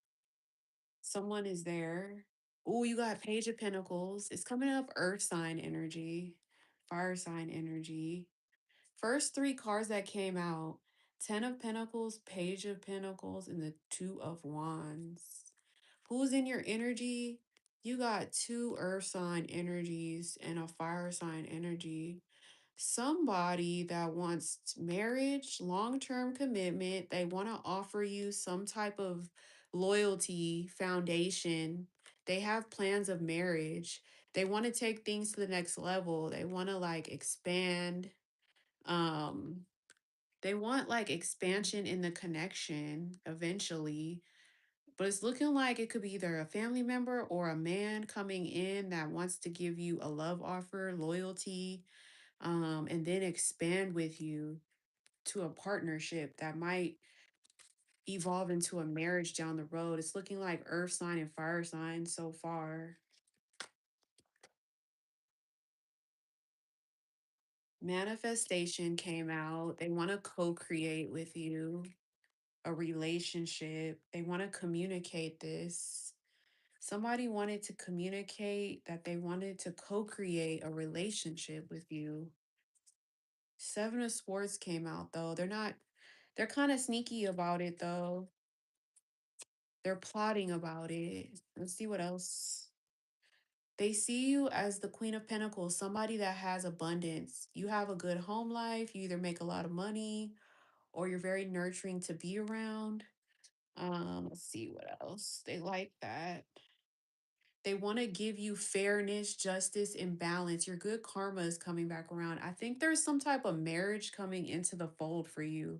someone is there. Oh, you got Page of Pentacles. It's coming up Earth sign energy, fire sign energy. First three cards that came out: Ten of Pentacles, Page of Pentacles, and the Two of Wands. Who's in your energy? You got two Earth sign energies and a fire sign energy. Somebody that wants marriage, long term commitment. They want to offer you some type of loyalty, foundation. They have plans of marriage. They want to take things to the next level. They want to like expand. Um, they want like expansion in the connection eventually. But it's looking like it could be either a family member or a man coming in that wants to give you a love offer, loyalty, and then expand with you to a partnership that might evolve into a marriage down the road. It's looking like earth sign and fire sign so far. Manifestation came out. They want to co create with you a relationship. They want to communicate this. Somebody wanted to communicate that they wanted to co create a relationship with you. Seven of Swords came out though. They're kind of sneaky about it though. They're plotting about it. Let's see what else. They see you as the Queen of Pentacles, somebody that has abundance. You have a good home life. You either make a lot of money or you're very nurturing to be around. Let's see what else. They like that. They want to give you fairness, justice, and balance. Your good karma is coming back around. I think there's some type of marriage coming into the fold for you.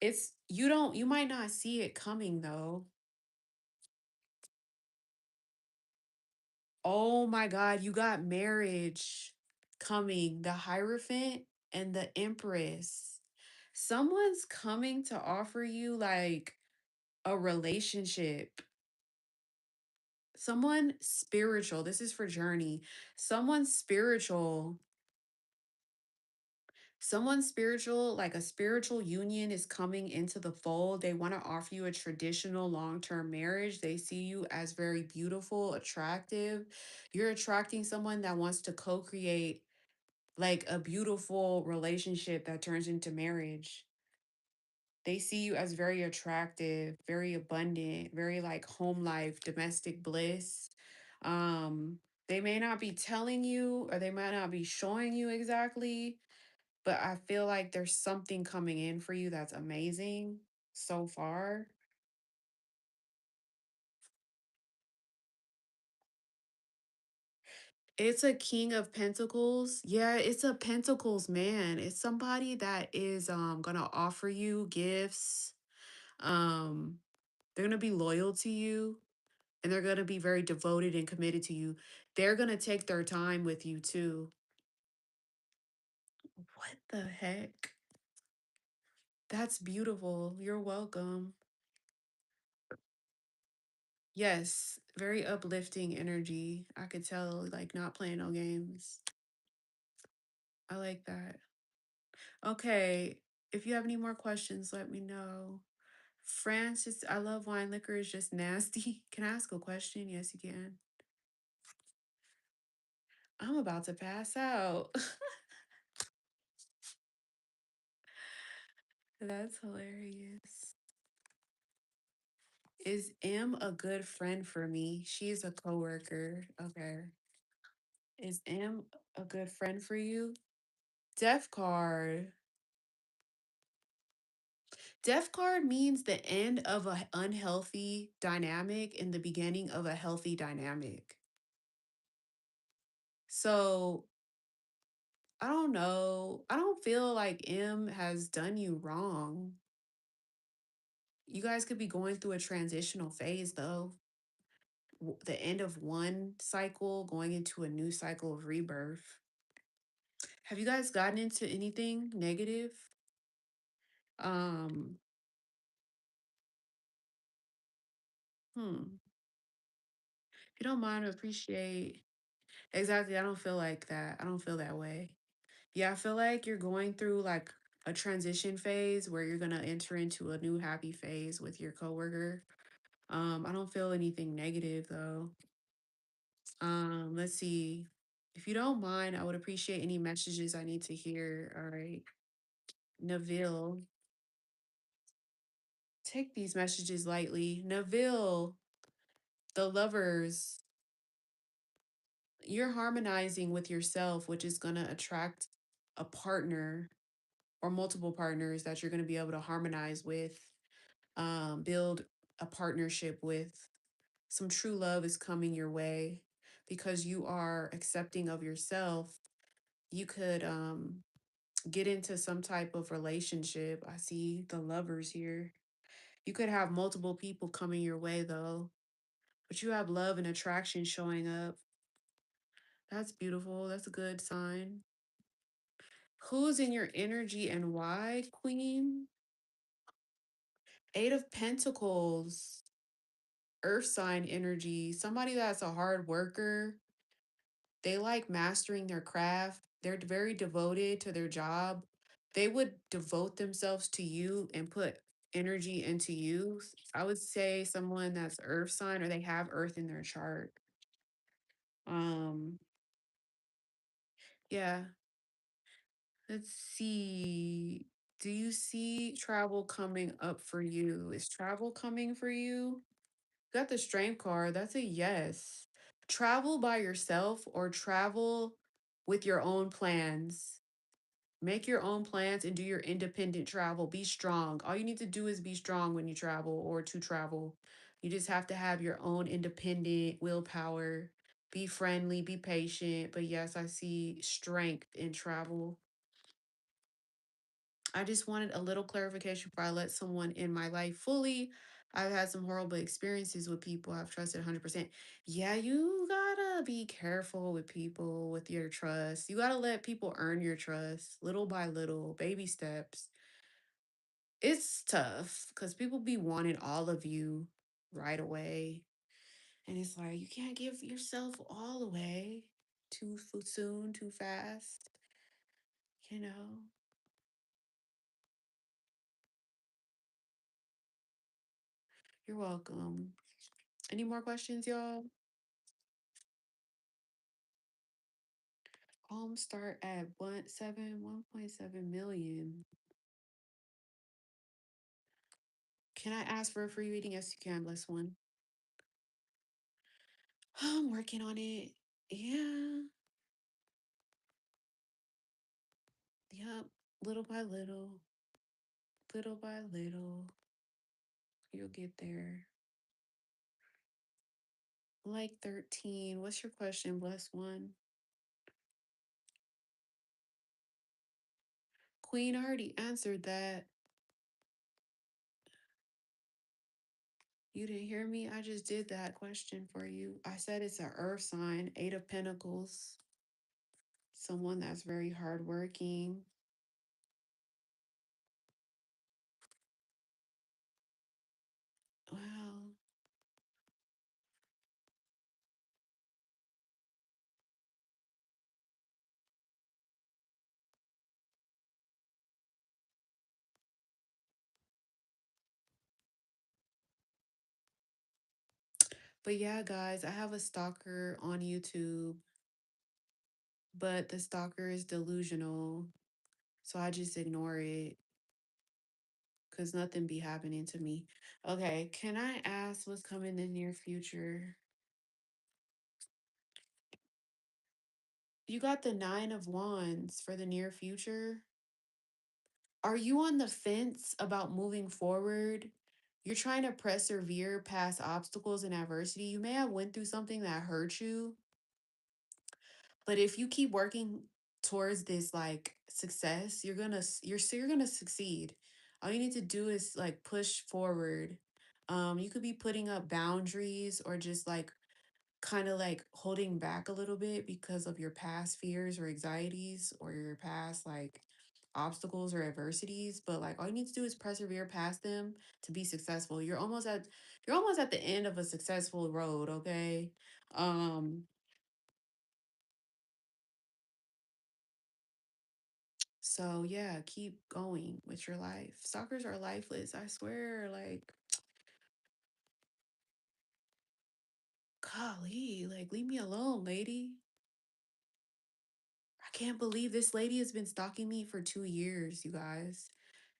You might not see it coming though. Oh my God, you got marriage coming, the Hierophant and the Empress. Someone's coming to offer you like a relationship. Someone spiritual. This is for Journey. Someone spiritual. Someone spiritual, like a spiritual union, is coming into the fold. They want to offer you a traditional long term marriage. They see you as very beautiful, attractive. You're attracting someone that wants to co create like a beautiful relationship that turns into marriage. They see you as very attractive, very abundant, very like home life, domestic bliss. Um, they may not be telling you or they might not be showing you exactly, but I feel like there's something coming in for you that's amazing so far. It's a King of Pentacles. Yeah, it's a Pentacles man. It's somebody that is gonna offer you gifts. Um they're gonna be loyal to you and they're gonna be very devoted and committed to you. They're gonna take their time with you too. What the heck? That's beautiful. You're welcome. Yes, very uplifting energy. I could tell, like, not playing no games. I like that. Okay, if you have any more questions, let me know. Francis, I love wine. Liquor is just nasty. Can I ask a question? Yes, you can. I'm about to pass out. That's hilarious. Is M a good friend for me? She's a coworker. Okay. Is M a good friend for you? Death card. Death card means the end of an unhealthy dynamic and the beginning of a healthy dynamic. So I don't know. I don't feel like M has done you wrong. You guys could be going through a transitional phase though. The end of one cycle, going into a new cycle of rebirth. Have you guys gotten into anything negative? Um, if you don't mind, I appreciate. Exactly. I don't feel like that. I don't feel that way. Yeah, I feel like you're going through like a transition phase where you're gonna enter into a new happy phase with your coworker. I don't feel anything negative though. Let's see. If you don't mind, I would appreciate any messages I need to hear. All right. Neville, take these messages lightly. Neville, the lovers, you're harmonizing with yourself, which is gonna attract a partner or multiple partners that you're gonna be able to harmonize with, build a partnership with. Some true love is coming your way because you are accepting of yourself. You could get into some type of relationship. I see the lovers here. You could have multiple people coming your way though, but you have love and attraction showing up. That's beautiful. That's a good sign. Who's in your energy and why, Queen? Eight of Pentacles, Earth sign energy. Somebody that's a hard worker. They like mastering their craft. They're very devoted to their job. They would devote themselves to you and put energy into you. I would say someone that's earth sign or they have earth in their chart. Um yeah, let's see. Do you see travel coming up for you? Is travel coming for you? Got the strength card. That's a yes. Travel by yourself or travel with your own plans. Make your own plans and do your independent travel. Be strong. All you need to do is be strong when you travel or to travel. You just have to have your own independent willpower. Be friendly, be patient. But yes, I see strength in travel. I just wanted a little clarification before I let someone in my life fully. I've had some horrible experiences with people I've trusted 100%. Yeah, you gotta be careful with people, with your trust. You gotta let people earn your trust little by little, baby steps. It's tough because people be wanting all of you right away. And it's like, you can't give yourself all away too soon, too fast, you know? You're welcome. Any more questions, y'all? Homes start at 1.7 million. Can I ask for a free reading? Yes, you can. Bless one. I'm working on it. Yeah. Yep. Little by little by little, you'll get there. Like 13. What's your question? Bless one. Queen already answered that. You didn't hear me? I just did that question for you. I said it's an earth sign, Eight of Pentacles. Someone that's very hardworking. Well, but yeah, guys, I have a stalker on YouTube, but the stalker is delusional. So I just ignore it because nothing be happening to me. Okay, can I ask what's coming in the near future? You got the Nine of Wands for the near future. Are you on the fence about moving forward? You're trying to persevere past obstacles and adversity. You may have went through something that hurt you, but if you keep working towards this like success, you're gonna succeed. All you need to do is like push forward. You could be putting up boundaries or just like kind of like holding back a little bit because of your past fears or anxieties or your past like obstacles or adversities, but like all you need to do is persevere past them to be successful. You're almost at the end of a successful road, okay? um So yeah, keep going with your life. Stalkers are lifeless, I swear. Like, golly, like leave me alone, lady. I can't believe this lady has been stalking me for 2 years, you guys.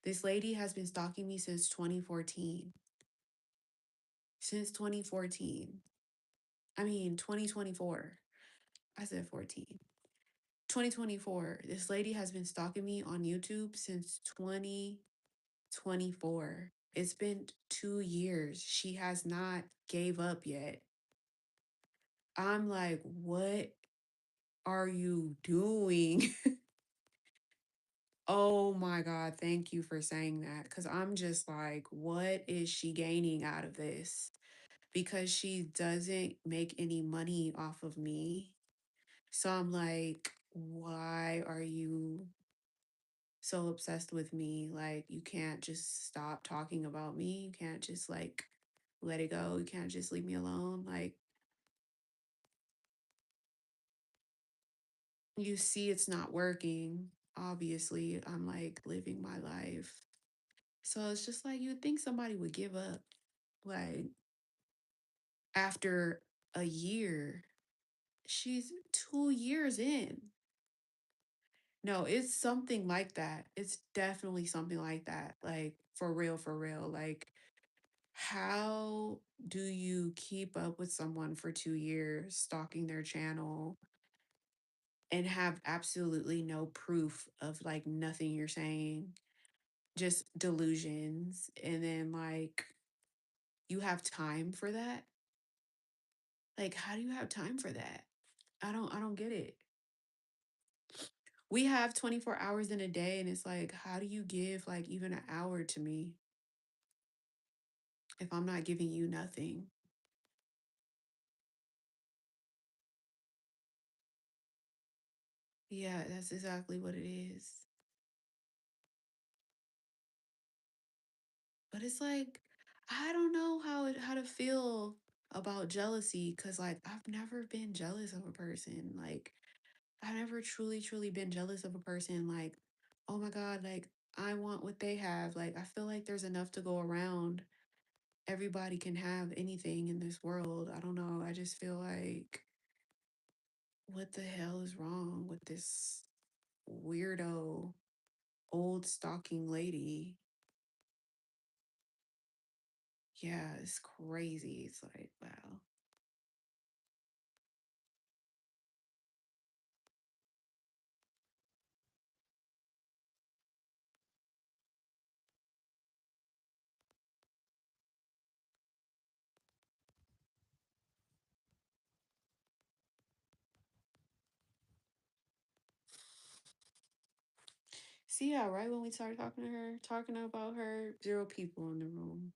This lady has been stalking me since 2014. Since 2014. I mean 2024. I said 14. 2024. This lady has been stalking me on YouTube since 2024. It's been 2 years. She has not gave up yet. I'm like, what are you doing? Oh my God, thank you for saying that. Because I'm just like, what is she gaining out of this? Because she doesn't make any money off of me. So I'm like, why are you so obsessed with me? Like, you can't just stop talking about me. You can't just like let it go. You can't just leave me alone. Like, you see, it's not working. Obviously, I'm like living my life. So it's just like you'd think somebody would give up, like after a year. She's 2 years in. No, it's something like that. It's definitely something like that. Like for real, for real. Like, how do you keep up with someone for 2 years, stalking their channel, and have absolutely no proof of like nothing you're saying, just delusions, and then like you have time for that? Like, how do you have time for that? I don't get it. We have 24 hours in a day, and it's like, how do you give like even an hour to me if I'm not giving you nothing? Yeah, that's exactly what it is. But it's like, I don't know how to feel about jealousy, cuz like I've never been jealous of a person. Like, I've never truly been jealous of a person. Like, oh my God, like I want what they have. Like, I feel like there's enough to go around. Everybody can have anything in this world. I don't know. I just feel like, what the hell is wrong with this weirdo old stalking lady? Yeah, it's crazy. It's like, wow. See, yeah, right when we started talking to her, talking about her, zero people in the room.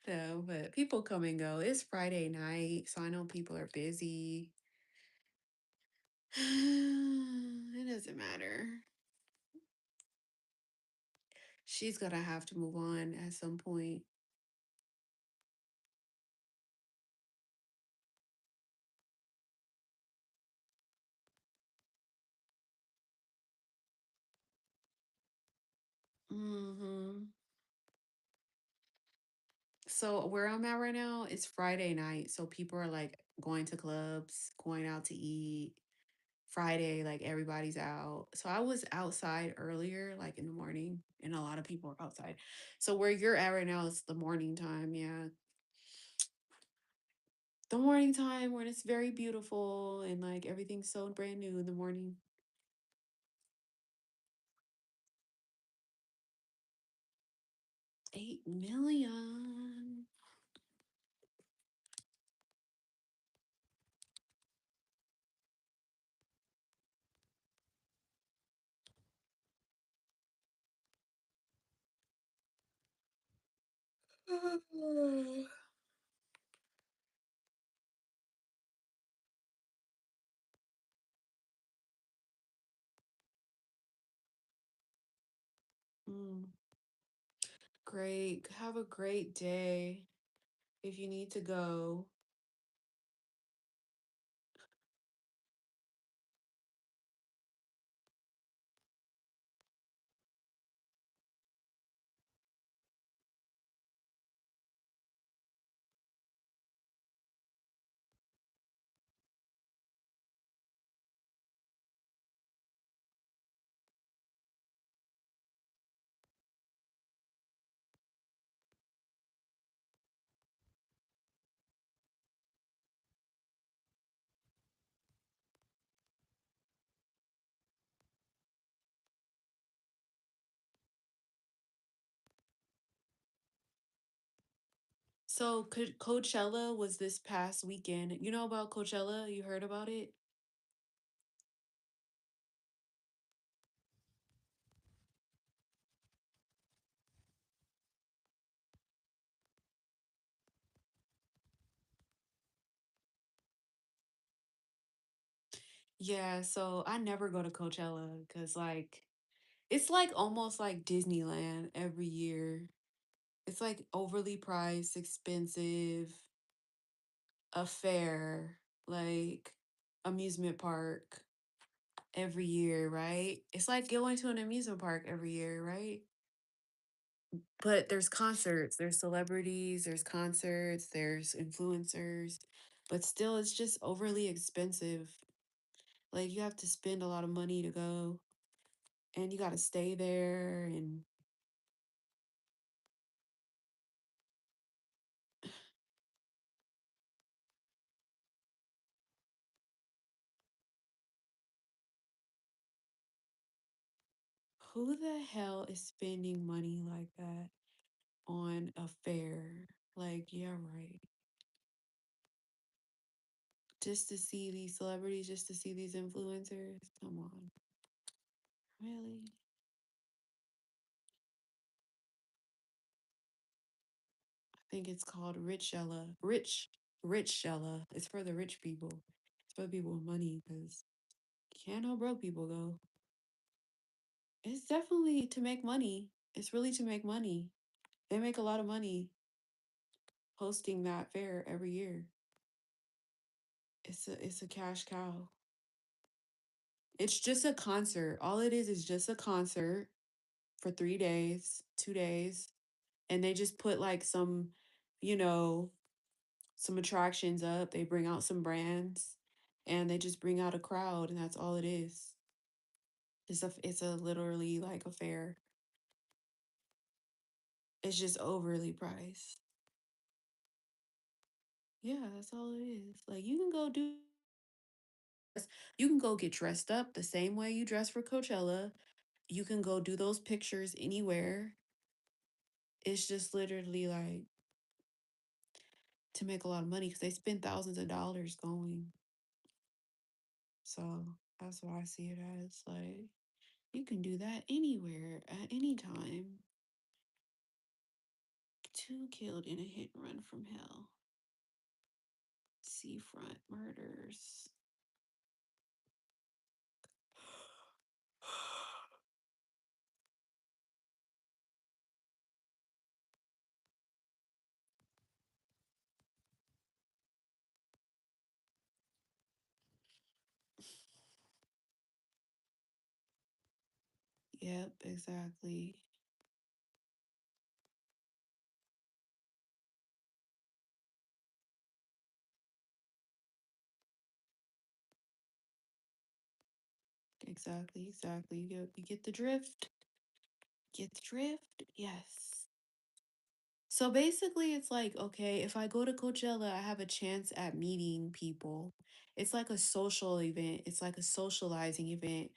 No, but people come and go. It's Friday night, so I know people are busy. It doesn't matter. She's gonna have to move on at some point. Hmm. So where I'm at right now, it's Friday night, so people are like going to clubs, going out to eat. Friday, like everybody's out. So I was outside earlier, like in the morning, and a lot of people are outside. So where you're at right now is the morning time, yeah. The morning time when it's very beautiful and like everything's so brand new in the morning. 8 million. Mm, great. Have a great day. If you need to go, So Coachella was this past weekend. You know about Coachella? You heard about it? Yeah, so I never go to Coachella because like it's like almost like Disneyland every year. It's like overly priced, expensive, affair, like amusement park every year, right? It's like going to an amusement park every year, right? But there's concerts, there's celebrities, there's concerts, there's influencers, but still it's just overly expensive. Like you have to spend a lot of money to go and you got to stay there and who the hell is spending money like that on a fair? Like, yeah, right. Just to see these celebrities, just to see these influencers. Come on. Really? I think it's called Richella. Rich Shella. It's for the rich people. It's for the people with money because can't no broke people go. It's definitely to make money. It's really to make money. They make a lot of money hosting that fair every year. It's a cash cow. It's just a concert. All it is just a concert for 3 days, 2 days, and they just put like some, you know, some attractions up. They bring out some brands, and they just bring out a crowd, and that's all it is. It's a literally like a fair. It's just overly priced. Yeah, that's all it is. Like you can go get dressed up the same way you dress for Coachella. You can go do those pictures anywhere. It's just literally like to make a lot of money because they spend thousands of dollars going. So that's what I see it as. Like you can do that anywhere at any time. Two killed in a hit and run from hell. Seafront murders. Yep, exactly. Exactly. You get the drift. Get the drift? Yes. So basically, it's like, okay, if I go to Coachella, I have a chance at meeting people. It's like a social event, it's like a socializing event.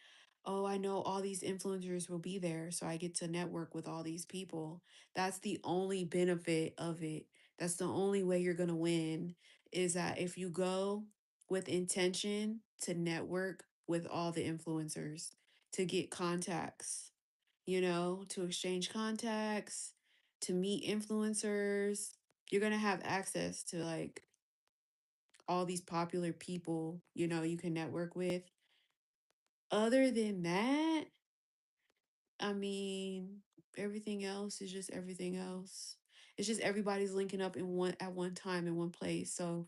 Oh, I know all these influencers will be there, so I get to network with all these people. That's the only benefit of it. That's the only way you're going to win is that if you go with intention to network with all the influencers, to get contacts, to exchange contacts, to meet influencers. You're going to have access to like all these popular people, you can network with. Other than that, I mean, everything else is just everything else. It's just everybody's linking up in one at one time in one place. So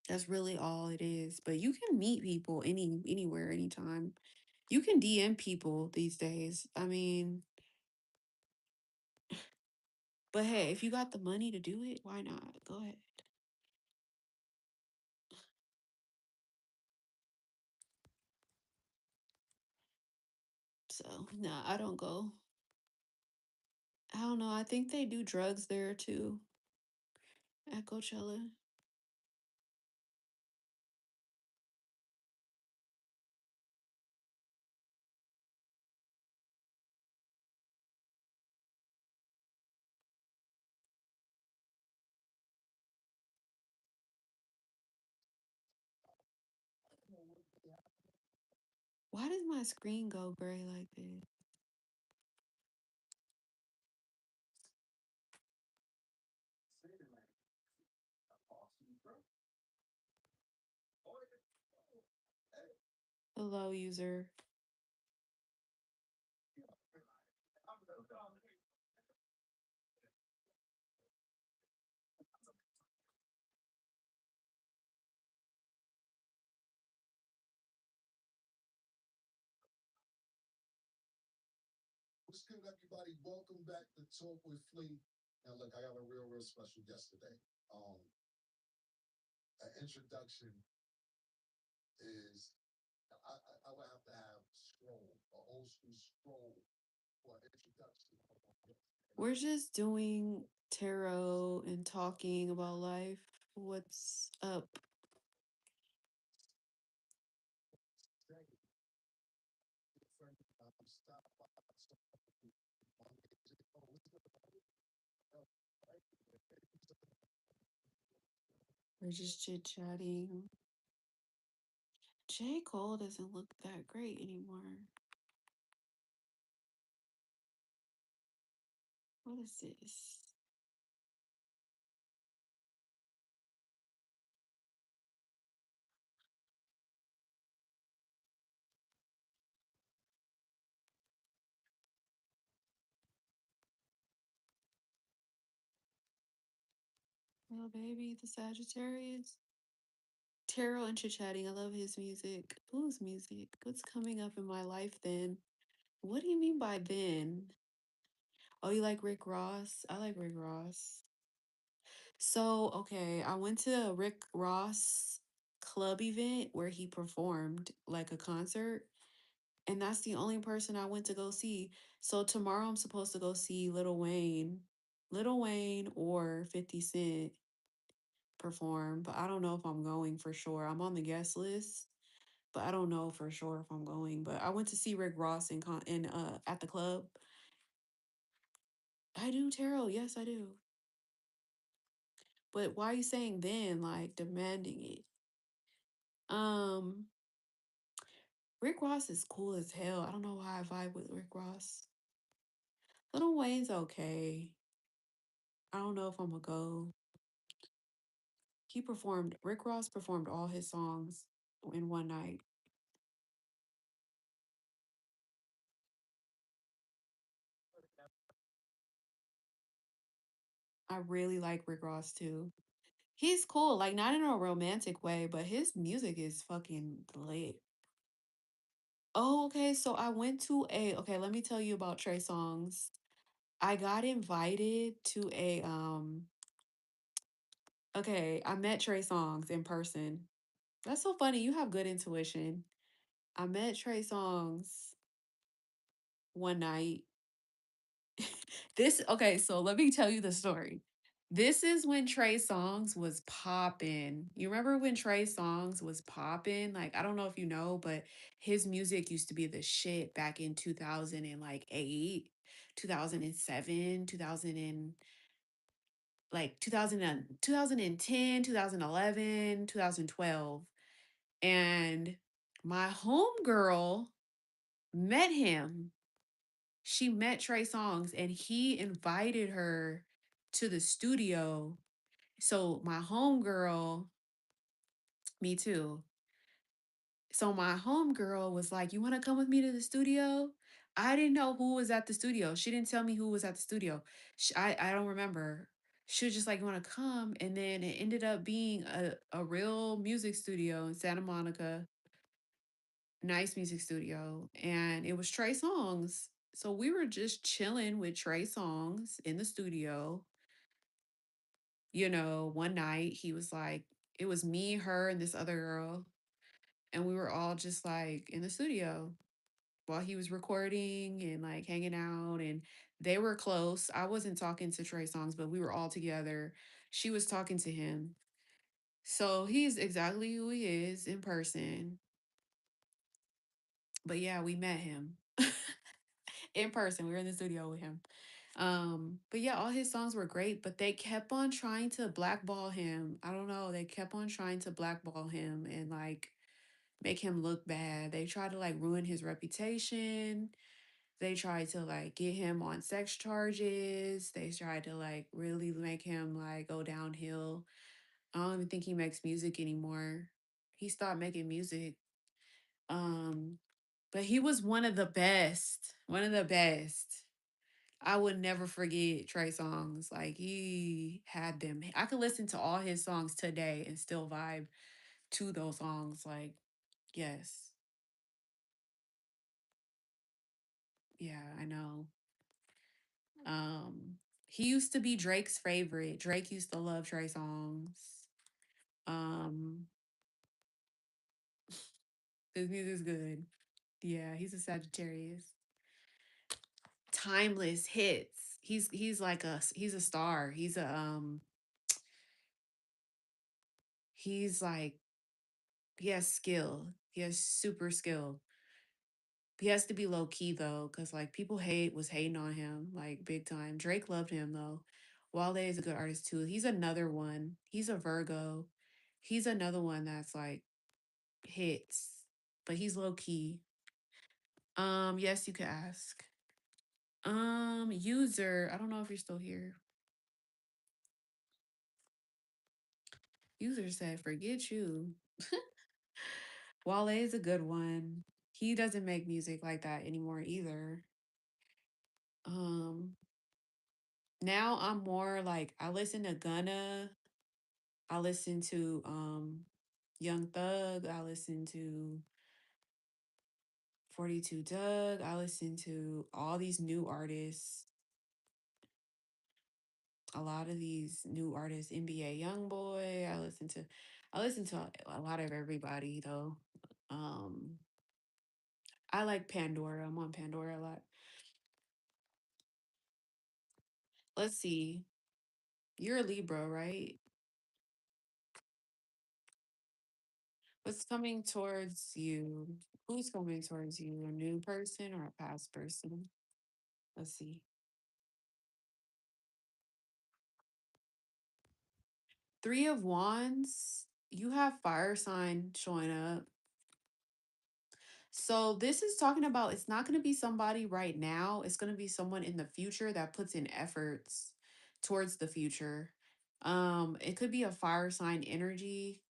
that's really all it is. But you can meet people anywhere, anytime. You can DM people these days. I mean, but hey, if you got the money to do it, why not? Go ahead. So, nah, I don't go. I don't know. I think they do drugs there too at Coachella. Why does my screen go gray like this? Hello, user. What's good, everybody? Welcome back to Talk with Flea. Now, look, I got a real special guest today. Um, an introduction is I would have to have scroll, an old school scroll for an introduction. We're just doing tarot and talking about life. What's up? We're just chit chatting. J. Cole doesn't look that great anymore. What is this? Well, baby, the Sagittarius. Tarot and chit chatting. I love his music. Whose music? What's coming up in my life then? What do you mean by then? Oh, you like Rick Ross? I like Rick Ross. So, okay, I went to a Rick Ross club event where he performed like a concert, and that's the only person I went to go see. So tomorrow I'm supposed to go see Little Wayne or 50 Cent perform, but I don't know if I'm going for sure. I'm on the guest list, but I don't know for sure if I'm going. But I went to see Rick Ross in at the club. I do tarot, yes, I do. But why are you saying then, like demanding it? Um, Rick Ross is cool as hell. I don't know why I vibe with Rick Ross. Little Wayne's okay. I don't know if I'm gonna go. Rick Ross performed all his songs in one night. I really like Rick Ross too. He's cool, like not in a romantic way, but his music is fucking lit. Oh, okay. So I went to okay, let me tell you about Trey Songz. I got invited to okay, I met Trey Songz in person. That's so funny. You have good intuition. I met Trey Songz one night. Okay, so let me tell you the story. This is when Trey Songz was popping. You remember when Trey Songz was popping? Like, I don't know if you know, but his music used to be the shit back in 2000 and like 8, 2007, 2000 and like 2000 and 2010, 2011, 2012. And my homegirl met him. She met Trey Songz and he invited her to the studio. So my homegirl, me too. So my homegirl was like, "You want to come with me to the studio?" I didn't know who was at the studio. She didn't tell me who was at the studio. I don't remember. She was just like, "You want to come?" And then it ended up being a real music studio in Santa Monica, nice music studio. And it was Trey Songz. So we were just chilling with Trey Songz in the studio. One night he was like, it was me, her, and this other girl. And we were all just like in the studio while he was recording and like hanging out. And they were close. I wasn't talking to Trey Songz, but we were all together. She was talking to him. So he's exactly who he is in person. But yeah, we met him in person. We were in the studio with him. But yeah, all his songs were great, but they kept on trying to blackball him. I don't know. They kept on trying to blackball him and like make him look bad. They tried to like ruin his reputation. They tried to like get him on sex charges. They tried to like really make him like go downhill. I don't even think he makes music anymore. He stopped making music. Um, but he was one of the best. One of the best. I would never forget Trey songs. Like he had them. I could listen to all his songs today and still vibe to those songs. Like, yes. Yeah, I know. Um, he used to be Drake's favorite. Drake used to love Trey songs. Um, his music's good. Yeah, he's a Sagittarius. Timeless hits. He's like he's a star. He's like he has skill. He has super skill. He has to be low key though, because like people was hating on him like big time. Drake loved him though. Wale is a good artist too. He's another one. He's a Virgo. He's another one that's like hits, but he's low key. Yes, you could ask. User, I don't know if you're still here. User said, forget you. Wale is a good one. He doesn't make music like that anymore either. Um, Now I'm more like I listen to Gunna. I listen to Young Thug. I listen to 42 Doug. I listen to all these new artists. A lot of these new artists, NBA Youngboy. I listen to a lot of everybody though. Um I like Pandora. I'm on Pandora a lot. Let's see. You're a Libra, right? What's coming towards you? Who's coming towards you? A new person or a past person? Let's see. Three of Wands. You have fire sign showing up. So this is talking about it's not going to be somebody right now. It's going to be someone in the future that puts in efforts towards the future. It could be a fire sign energy.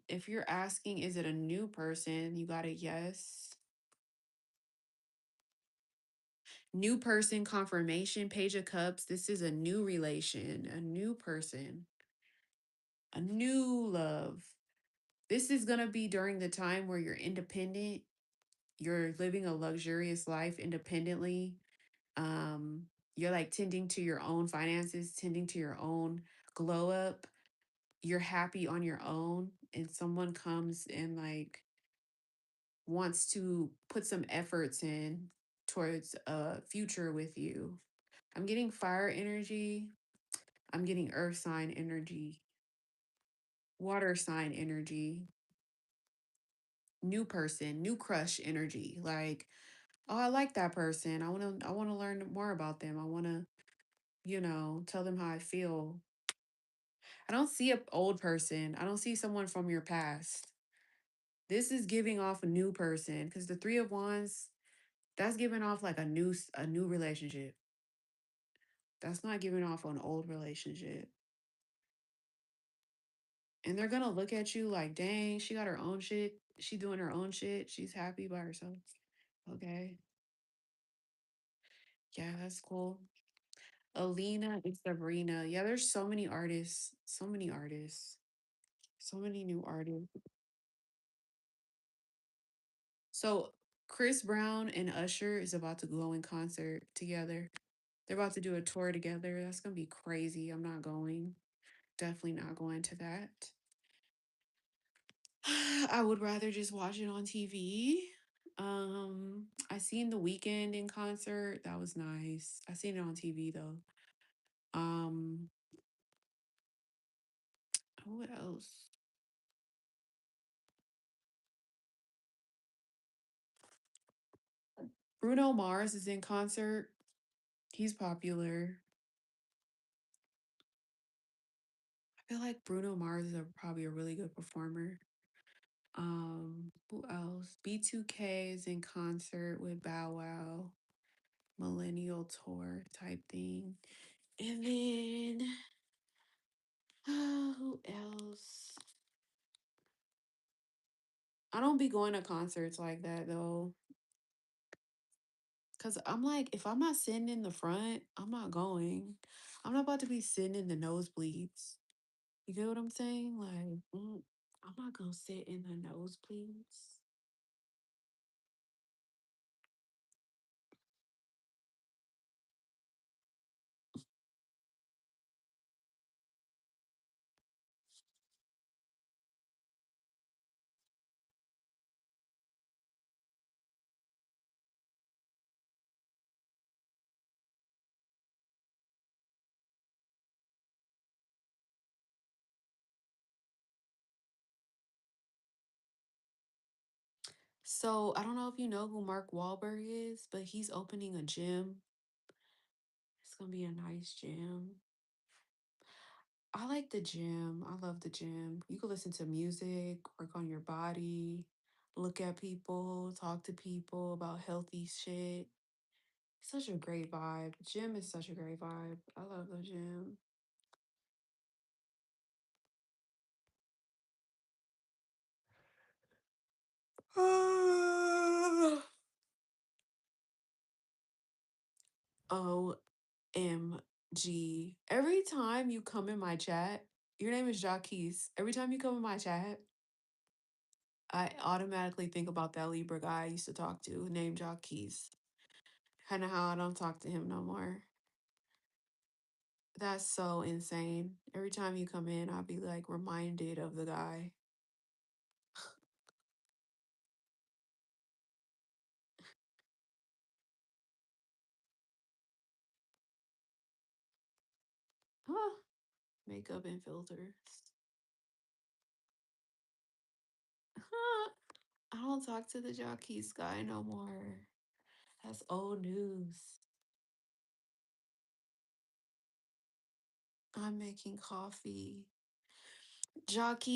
If you're asking is it a new person, you got a yes. New person confirmation, page of cups. This is a new relation, a new person, a new love. This is going to be during the time where you're independent, you're living a luxurious life independently. Um, you're like tending to your own finances, tending to your own glow up. You're happy on your own, and someone comes and like wants to put some efforts in towards a future with you. I'm getting fire energy. I'm getting earth sign energy, water sign energy, new person, new crush energy. Like, oh, I like that person. I want to learn more about them. I want to, tell them how I feel. I don't see an old person. I don't see someone from your past. This is giving off a new person because the 3 of wands, that's giving off like a new relationship. That's not giving off an old relationship. And they're going to look at you like, "Dang, she got her own shit. She doing her own shit. She's happy by herself." Okay. Yeah, that's cool. Alina and Sabrina. Yeah, there's so many artists. So many artists. So many new artists. So Chris Brown and Usher is about to go in concert together. They're about to do a tour together. That's gonna be crazy. I'm not going. Definitely not going to that. I would rather just watch it on TV. I seen The Weekend in concert. That was nice. I seen it on TV though. Um, what else? Bruno Mars is in concert. He's popular. I feel like Bruno Mars is probably a really good performer. Who else? B2K is in concert with Bow Wow, millennial tour type thing. And then who else? I don't be going to concerts like that though. Cause I'm like, if I'm not sitting in the front, I'm not going. I'm not about to be sitting in the nosebleeds. You get what I'm saying? Like, I'm not gonna sit in the nosebleeds. So I don't know if you know who Mark Wahlberg is, but he's opening a gym. It's gonna be a nice gym. I like the gym. I love the gym. You can listen to music, work on your body, look at people, talk to people about healthy shit. Such a great vibe. Gym is such a great vibe. I love the gym. OMG. Every time you come in my chat, your name is Jacques. Every time you come in my chat, I automatically think about that Libra guy I used to talk to named Jacques. Kind of how I don't talk to him no more. That's so insane. Every time you come in, I'll be like reminded of the guy. Huh. Makeup and filters. Huh. I don't talk to the Jacques guy no more. That's old news. I'm making coffee. Jacques,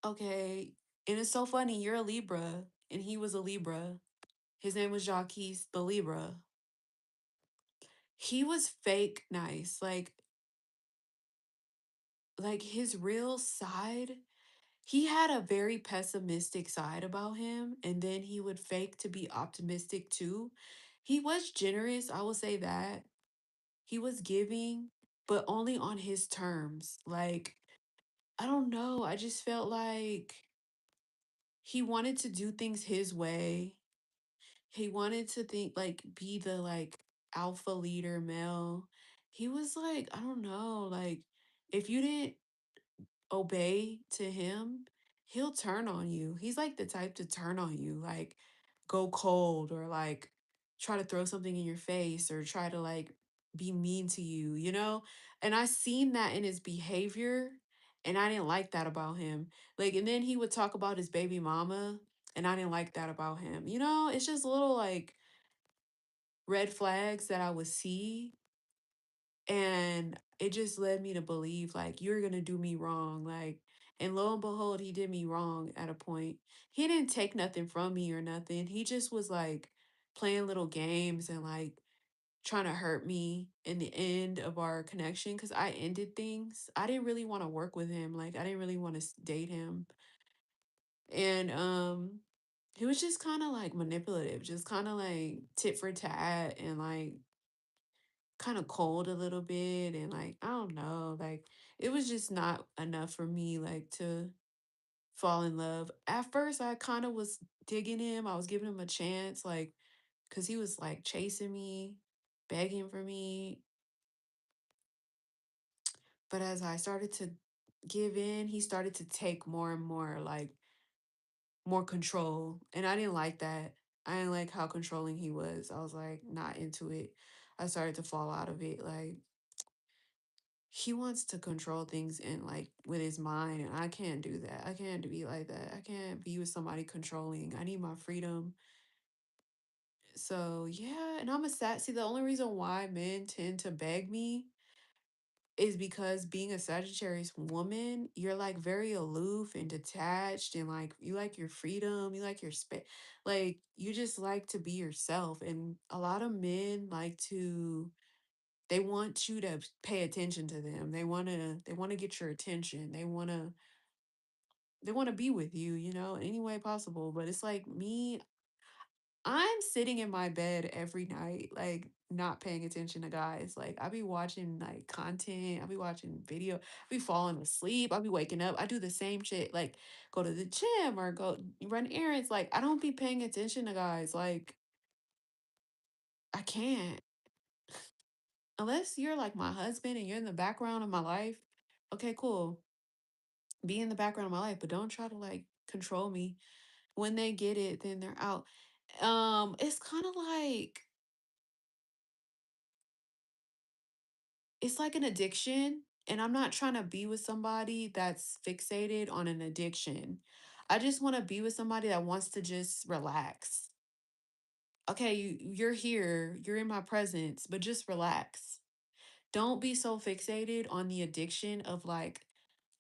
okay. And it's so funny. You're a Libra, and he was a Libra. His name was Jacques the Libra. He was fake nice. Like his real side, he had a very pessimistic side about him, and then he would fake to be optimistic too. He was generous, I will say that. He was giving, but only on his terms. Like, I don't know. I just felt like he wanted to do things his way. He wanted to think like be the like alpha leader male. He was like, I don't know, like if you didn't obey to him, he'll turn on you. He's like the type to turn on you, like go cold or like try to throw something in your face or try to like be mean to you, you know? And I seen that in his behavior and I didn't like that about him. Like, and then he would talk about his baby mama and I didn't like that about him. You know, it's just little like red flags that I would see and it just led me to believe like you're gonna do me wrong. Like, and lo and behold, he did me wrong at a point. He didn't take nothing from me or nothing. He just was like playing little games and like trying to hurt me in the end of our connection because I ended things. I didn't really want to work with him. Like I didn't really want to date him. And he was just kind of like manipulative, just kind of like tit for tat and like kind of cold a little bit and like I don't know, like it was just not enough for me like to fall in love. At first I kind of was digging him. I was giving him a chance like cuz he was like chasing me, begging for me. But as I started to give in, he started to take more and more like more control and I didn't like that. I didn't like how controlling he was. I was like not into it. I started to fall out of it like he wants to control things and like with his mind and I can't do that. I can't be like that. I can't be with somebody controlling. I need my freedom. So yeah, and I'm a sad see the only reason why men tend to beg me is because being a Sagittarius woman, you're like very aloof and detached and like you like your freedom, you like your space. Like you just like to be yourself. And a lot of men like to they want you to pay attention to them. They want to get your attention. They want to be with you, any way possible. But it's like me, I'm sitting in my bed every night, like not paying attention to guys. Like I be watching like content, I be watching video, I be falling asleep, I be waking up. I do the same shit, like go to the gym or go run errands. Like I don't be paying attention to guys. Like I can't. Unless you're like my husband and you're in the background of my life. Okay, cool. Be in the background of my life, but don't try to like control me. When they get it, then they're out. It's kind of like it's like an addiction, and I'm not trying to be with somebody that's fixated on an addiction. I just want to be with somebody that wants to just relax. Okay, you're here, you're in my presence, but just relax. Don't be so fixated on the addiction of like,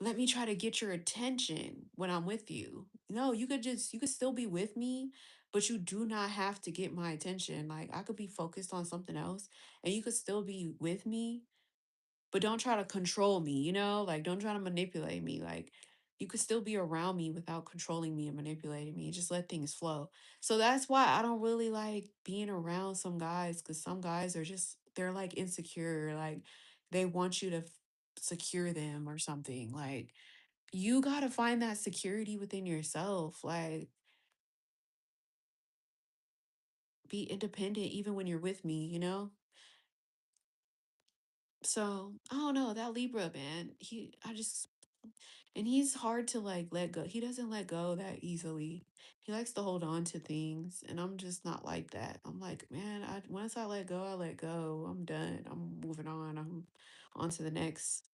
let me try to get your attention when I'm with you. No, you could still be with me, but you do not have to get my attention. Like I could be focused on something else and you could still be with me, but don't try to control me, like don't try to manipulate me. Like you could still be around me without controlling me and manipulating me. Just let things flow. So that's why I don't really like being around some guys, because some guys are just they're like insecure. Like they want you to secure them or something. Like you got to find that security within yourself. Like be independent even when you're with me. So I don't know, that Libra man, and he's hard to like let go. He doesn't let go that easily. He likes to hold on to things, and I'm just not like that. I'm like, man, once I let go, I let go. I'm done. I'm moving on. I'm on to the next.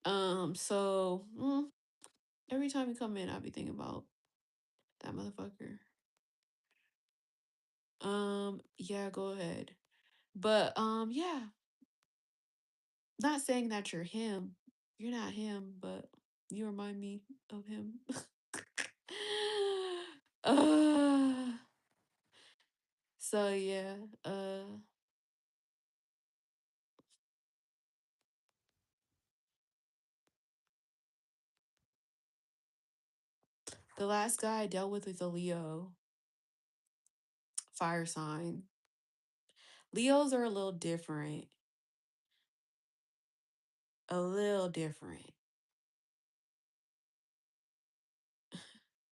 So every time you come in, I be thinking about that motherfucker. Yeah, go ahead. But yeah, not saying that you're him. You're not him, but you remind me of him. uh, so yeah, the last guy I dealt with was a Leo, fire sign. Leos are a little different, a little different,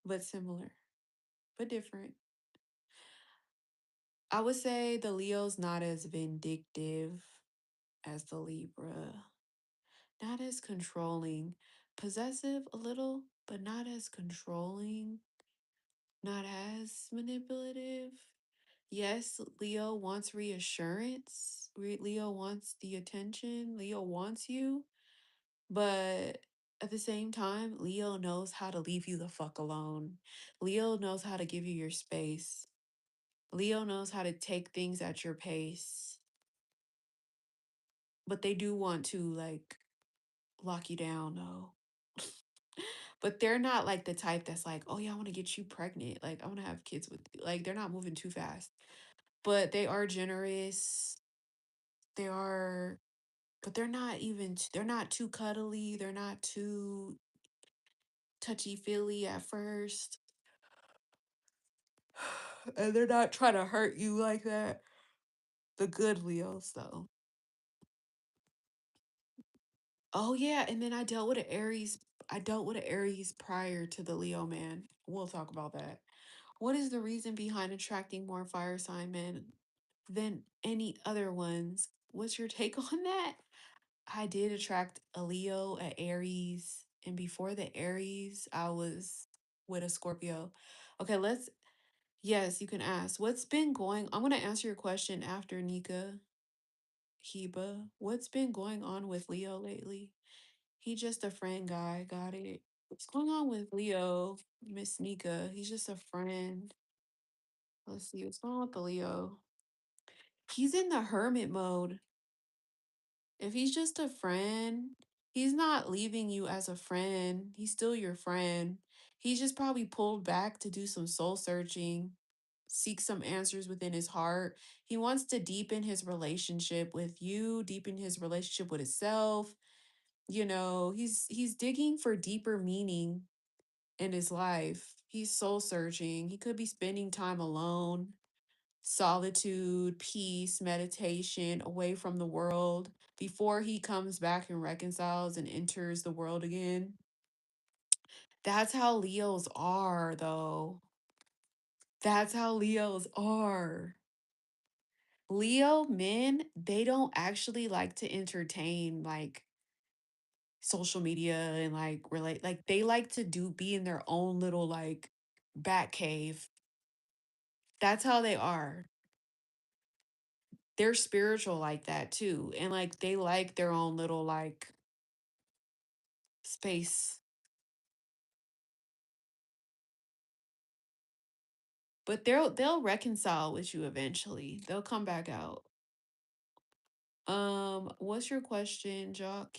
but similar, but different. I would say the Leo's not as vindictive as the Libra, not as controlling, possessive a little, but not as controlling, not as manipulative. Yes, Leo wants reassurance. Leo wants the attention. Leo wants you. But at the same time, Leo knows how to leave you the fuck alone. Leo knows how to give you your space. Leo knows how to take things at your pace. But they do want to like lock you down though. But they're not like the type that's like, oh yeah, I want to get you pregnant. Like, I want to have kids with you. Like, they're not moving too fast. But they are generous. They are, but they're not too cuddly. They're not too touchy feely at first. And they're not trying to hurt you like that. The good Leos, though. Oh, yeah. And then I dealt with an Aries. I dealt with an Aries prior to the Leo man. We'll talk about that. What is the reason behind attracting more fire sign men than any other ones? What's your take on that? I did attract a Leo, an Aries, and before the Aries, I was with a Scorpio. Okay, yes, you can ask. What's been going I'm gonna answer your question after Nika Heba. What's been going on with Leo lately? He just a friend guy, got it. What's going on with Leo, Miss Nika? He's just a friend. Let's see what's going on with the Leo. He's in the hermit mode. If he's just a friend, he's not leaving you as a friend. He's still your friend. He's just probably pulled back to do some soul searching, seek some answers within his heart. He wants to deepen his relationship with you, deepen his relationship with himself. You know, he's digging for deeper meaning in his life. He's soul searching. He could be spending time alone, solitude, peace, meditation, away from the world before he comes back and reconciles and enters the world again. That's how Leos are, though. That's how Leos are. Leo men, they don't actually like to entertain like social media and like relate, like they like to do be in their own little like bat cave. That's how they are. They're spiritual like that too. And like they like their own little like space. But they'll reconcile with you eventually. They'll come back out. What's your question, Jock?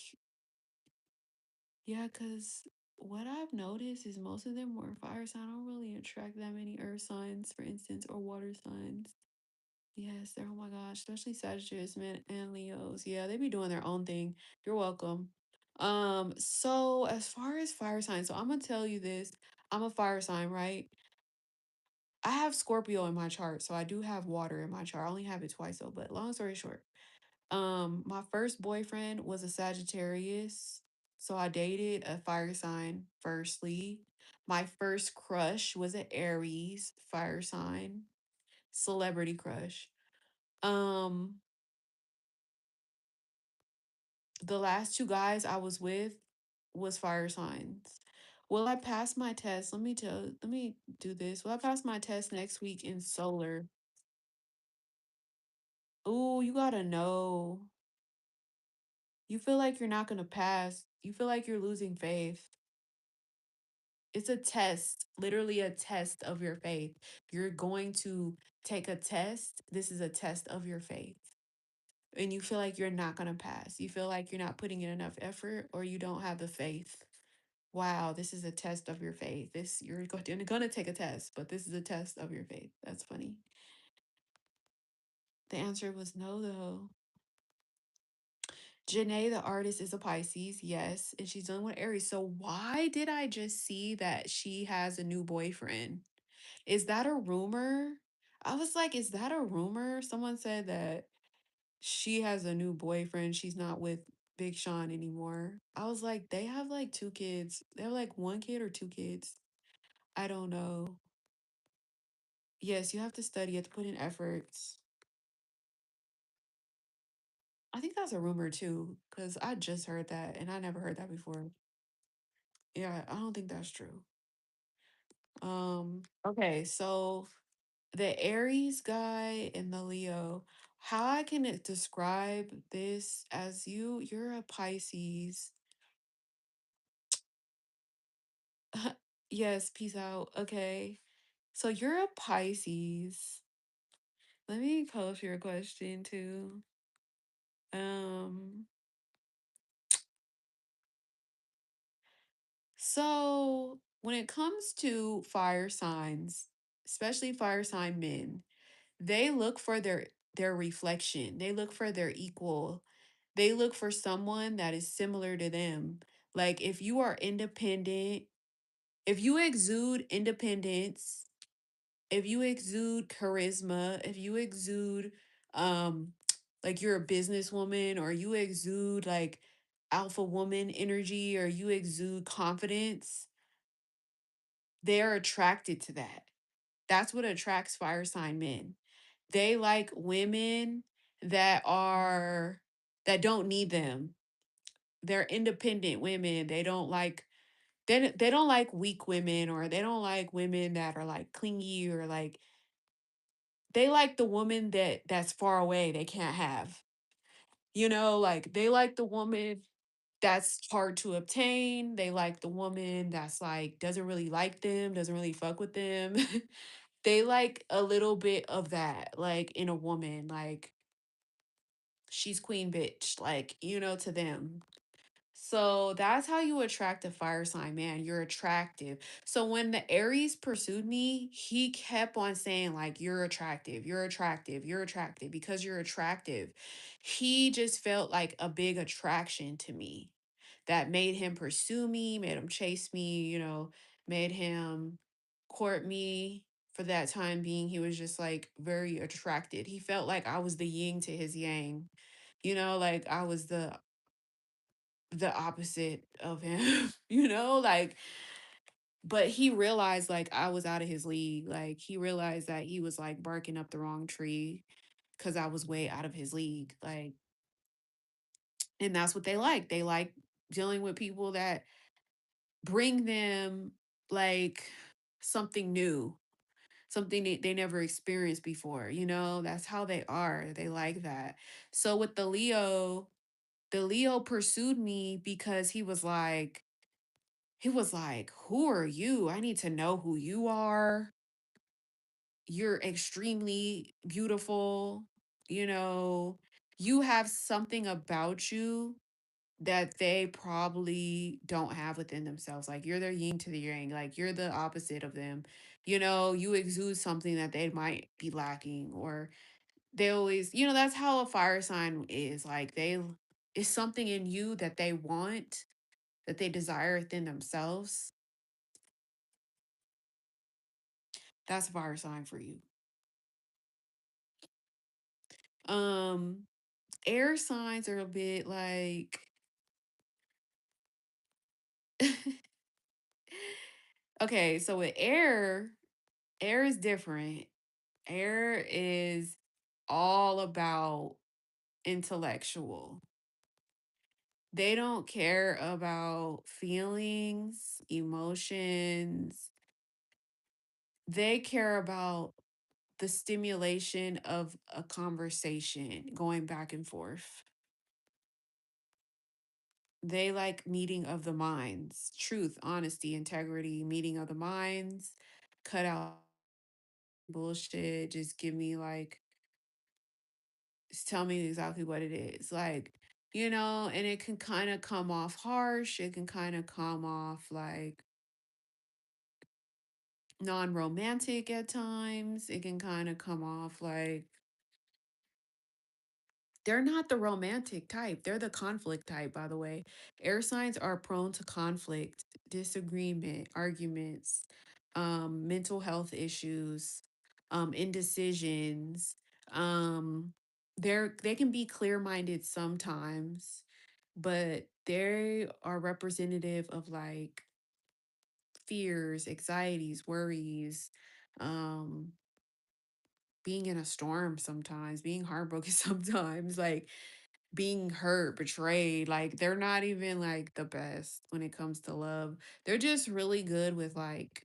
Yeah, cause what I've noticed is most of them were fire sign. I don't really attract that many earth signs, for instance, or water signs. Yes, they're oh my gosh, especially Sagittarius men and Leos. Yeah, they be doing their own thing. You're welcome. So as far as fire signs, so I'm gonna tell you this. I'm a fire sign, right? I have Scorpio in my chart, so I do have water in my chart. I only have it twice though, but long story short, my first boyfriend was a Sagittarius. So I dated a fire sign firstly. My first crush was an Aries fire sign, celebrity crush. Um, the last two guys I was with was fire signs. Will I pass my test? Let me do this. Will I pass my test next week in solar? Oh, you gotta know. You feel like you're not gonna pass. You feel like you're losing faith. It's a test, literally a test of your faith. You're going to take a test. This is a test of your faith. And you feel like you're not gonna pass. You feel like you're not putting in enough effort or you don't have the faith. Wow, this is a test of your faith. This you're gonna take a test, but this is a test of your faith. That's funny. The answer was no, though. Janae, the artist, is a Pisces, yes, and she's dealing with Aries. So why did I just see that she has a new boyfriend? Is that a rumor? I was like, is that a rumor? Someone said that she has a new boyfriend. She's not with Big Sean anymore. I was like, they have like two kids. They have like one kid or two kids. I don't know. Yes, you have to study, you have to put in efforts. I think that's a rumor too, because I just heard that and I never heard that before. Yeah, I don't think that's true. Okay, so the Aries guy and the Leo, how I can describe this as you're a Pisces. Yes, peace out. Okay. So you're a Pisces. Let me post your question too. Um, so when it comes to fire signs, especially fire sign men, they look for their reflection. They look for their equal. They look for someone that is similar to them. Like if you are independent, if you exude independence, if you exude charisma, if you exude um like you're a businesswoman or you exude like alpha woman energy or you exude confidence, they're attracted to that. That's what attracts fire sign men. They like women that are that don't need them. They're independent women. They don't like weak women or they don't like women that are like clingy or like they like the woman that's far away they can't have. You know, like they like the woman that's hard to obtain. They like the woman that's like doesn't really like them, doesn't really fuck with them. They like a little bit of that like in a woman like She's queen bitch, like, to them. So that's how you attract a fire sign man. You're attractive. So when the Aries pursued me, he kept on saying, like, you're attractive, you're attractive, you're attractive because you're attractive. He just felt like a big attraction to me that made him pursue me, made him chase me, made him court me for that time being. He was just like very attracted. He felt like I was the yin to his yang, like I was the opposite of him, like, but he realized like I was out of his league. Like he realized that he was like barking up the wrong tree because I was way out of his league. Like, and that's what they like. They like dealing with people that bring them like something new, something they never experienced before. That's how they are. They like that. So with the Leo pursued me because he was like, who are you? I need to know who you are. You're extremely beautiful. You know, you have something about you that they probably don't have within themselves. Like you're their yin to the yang, like you're the opposite of them. You exude something that they might be lacking, or they always, that's how a fire sign is. Like it's something in you that they want, that they desire within themselves. That's a fire sign for you. Um, Air signs are a bit like okay, so with air is different. Air is all about intellectual. They don't care about feelings, emotions. They care about the stimulation of a conversation going back and forth. They like meeting of the minds, truth, honesty, integrity, meeting of the minds. Cut out bullshit. Just give me like, just tell me exactly what it is. Like, and it can kind of come off harsh. It can kind of come off like non romantic at times. It can kind of come off like they're not the romantic type. They're the conflict type, by the way. Air signs are prone to conflict, disagreement, arguments, mental health issues, indecisions. Um, they can be clear-minded sometimes, but they are representative of like fears, anxieties, worries, um, being in a storm sometimes, being heartbroken sometimes, like being hurt, betrayed. Like they're not even like the best when it comes to love. They're just really good with like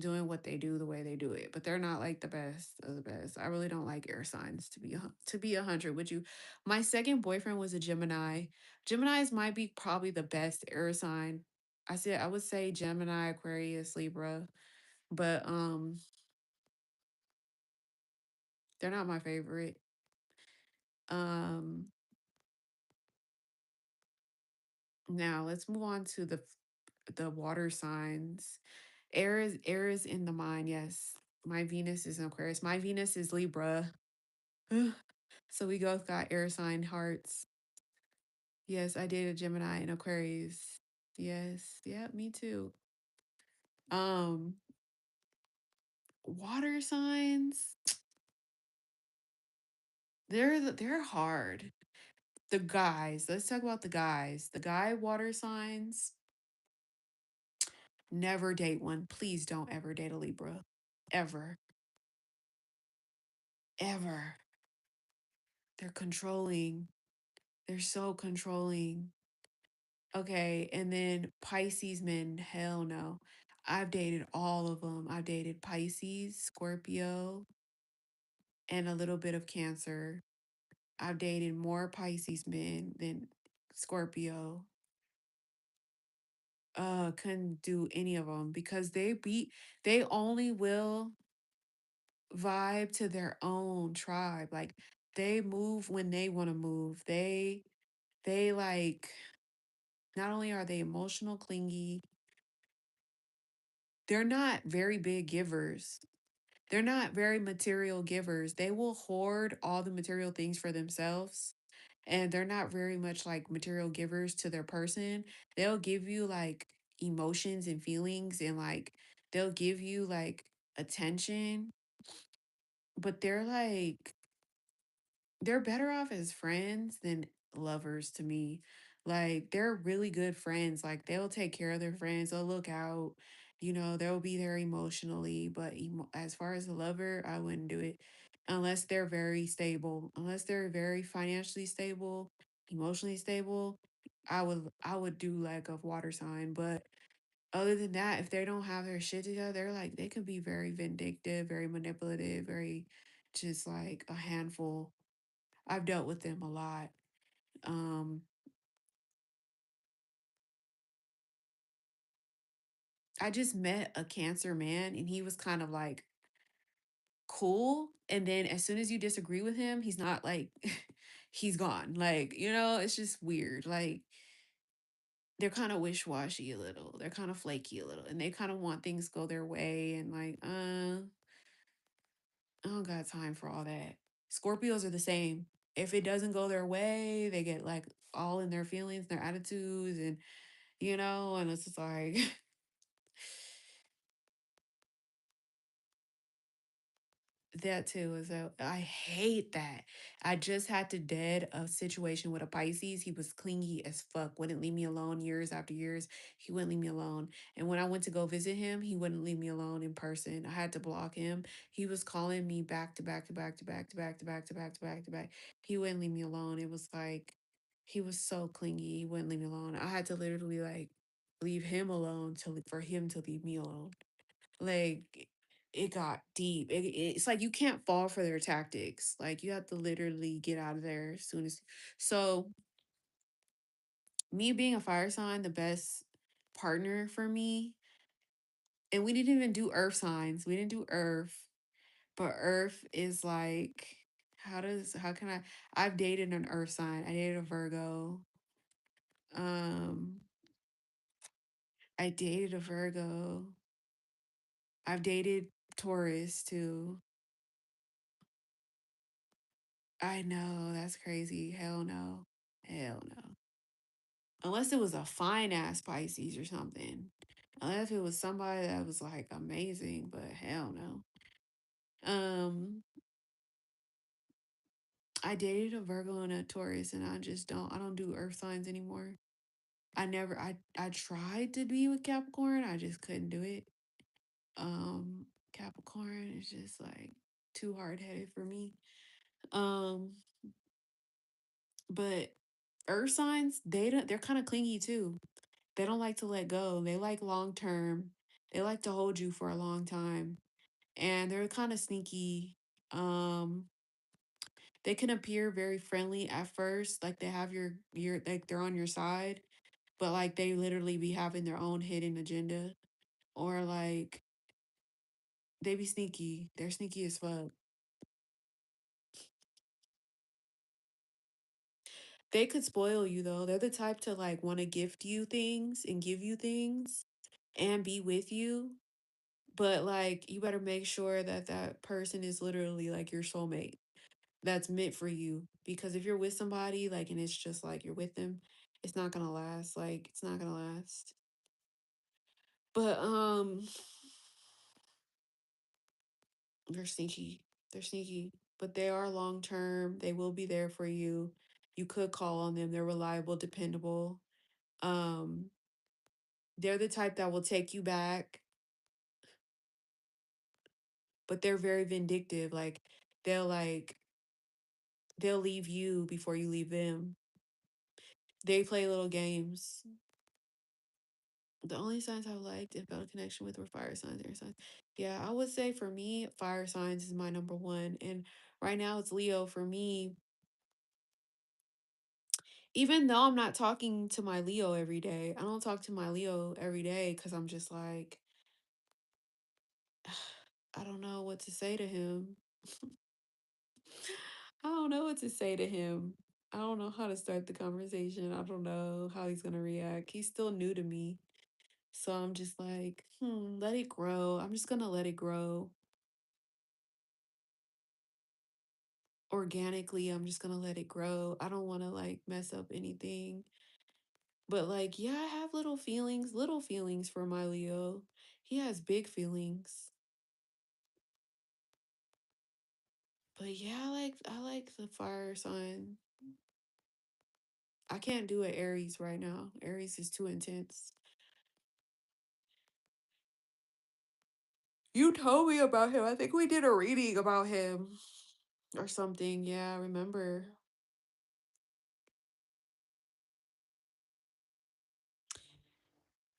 doing what they do the way they do it, but they're not like the best of the best. I really don't like air signs to be 100 with you. My second boyfriend was a Gemini. Geminis might be probably the best air sign. I would say Gemini, Aquarius, Libra, but they're not my favorite. Um Now let's move on to the water signs. Air is in the mind, yes. My Venus is in Aquarius. My Venus is Libra. So we both got air sign hearts. Yes, I dated Gemini and Aquarius. Yes. Yeah, me too. Um, Water signs, they're hard. The guys, let's talk about the guys. The guy water signs, never date one. Please don't ever date a Libra. Ever. Ever. They're controlling. They're so controlling. Okay, and then Pisces men, hell no. I've dated all of them. I've dated Pisces, Scorpio, and a little bit of Cancer. I've dated more Pisces men than Scorpio. Couldn't do any of them because they only will vibe to their own tribe. Like They move when they want to move. They like not only are they emotional clingy, they're not very big givers. They're not very material givers. They will hoard all the material things for themselves. And they're not very much like material givers to their person. They'll give you like emotions and feelings and like they'll give you like attention, but they're better off as friends than lovers to me. Like they're really good friends. Like they'll take care of their friends. They'll look out. They'll be there emotionally. But as far as a lover, I wouldn't do it unless they're very stable. Unless they're very financially stable, emotionally stable. I would do like a water sign. But other than that, if they don't have their shit together, they could be very vindictive, very manipulative, very just like a handful. I've dealt with them a lot. Um, I just met a cancer man and he was kind of like cool. And then as soon as you disagree with him, he's not like he's gone. Like, it's just weird. Like they're kind of wish-washy a little. They're kind of flaky a little. And they kind of want things go their way and like, I don't got time for all that. Scorpios are the same. If it doesn't go their way, they get like all in their feelings, their attitudes, and and it's just like that too is I hate that. I just had to dead a situation with a Pisces. He was clingy as fuck, wouldn't leave me alone years after years. He wouldn't leave me alone. And when I went to go visit him, he wouldn't leave me alone in person. I had to block him. He was calling me back to back to back to back to back to back to back to back to back. He wouldn't leave me alone. It was like he was so clingy. He wouldn't leave me alone. I had to literally like leave him alone for him to leave me alone. Like it got deep. It's like you can't fall for their tactics. Like you have to literally get out of there as soon as. So me being a fire sign, the best partner for me, and we didn't even do earth signs. We didn't do earth, but earth is like how can I've dated an earth sign. I dated a Virgo. Um I dated a Virgo. I've dated Taurus too. I know, that's crazy. Hell no. Hell no. Unless it was a fine ass Pisces or something. Unless it was somebody that was like amazing, but hell no. Um, I dated a Virgo and a Taurus, and I don't do earth signs anymore. I tried to be with Capricorn, I just couldn't do it. Um, Capricorn is just like too hard headed for me. Um, but earth signs, they're kind of clingy too. They don't like to let go. They like long term. They like to hold you for a long time. And they're kind of sneaky. Um they can appear very friendly at first, like they have your like they're on your side, but like they literally be having their own hidden agenda or like they be sneaky. They're sneaky as fuck. They could spoil you though. They're the type to like want to gift you things and give you things and be with you. But like you better make sure that that person is literally like your soulmate that's meant for you. Because if you're with somebody like and it's just like you're with them, it's not gonna last. Like it's not gonna last. But they're sneaky. They're sneaky. But they are long term. They will be there for you. You could call on them. They're reliable, dependable. Um, they're the type that will take you back, but they're very vindictive. Like they'll leave you before you leave them. They play little games. The only signs I liked and felt a connection with were fire signs, air signs. Yeah, I would say for me, fire signs is my number one. And right now it's Leo for me. Even though I'm not talking to my Leo every day, I don't talk to my Leo every day because I'm just like, I don't know what to say to him. I don't know what to say to him. I don't know how to start the conversation. I don't know how he's gonna react. He's still new to me. So I'm just like, let it grow. I'm just gonna let it grow. Organically, I'm just gonna let it grow. I don't wanna like mess up anything. But like, yeah, I have little feelings for my Leo. He has big feelings. But yeah, I like the fire sign. I can't do an Aries right now. Aries is too intense. You told me about him. I think we did a reading about him or something. Yeah, I remember.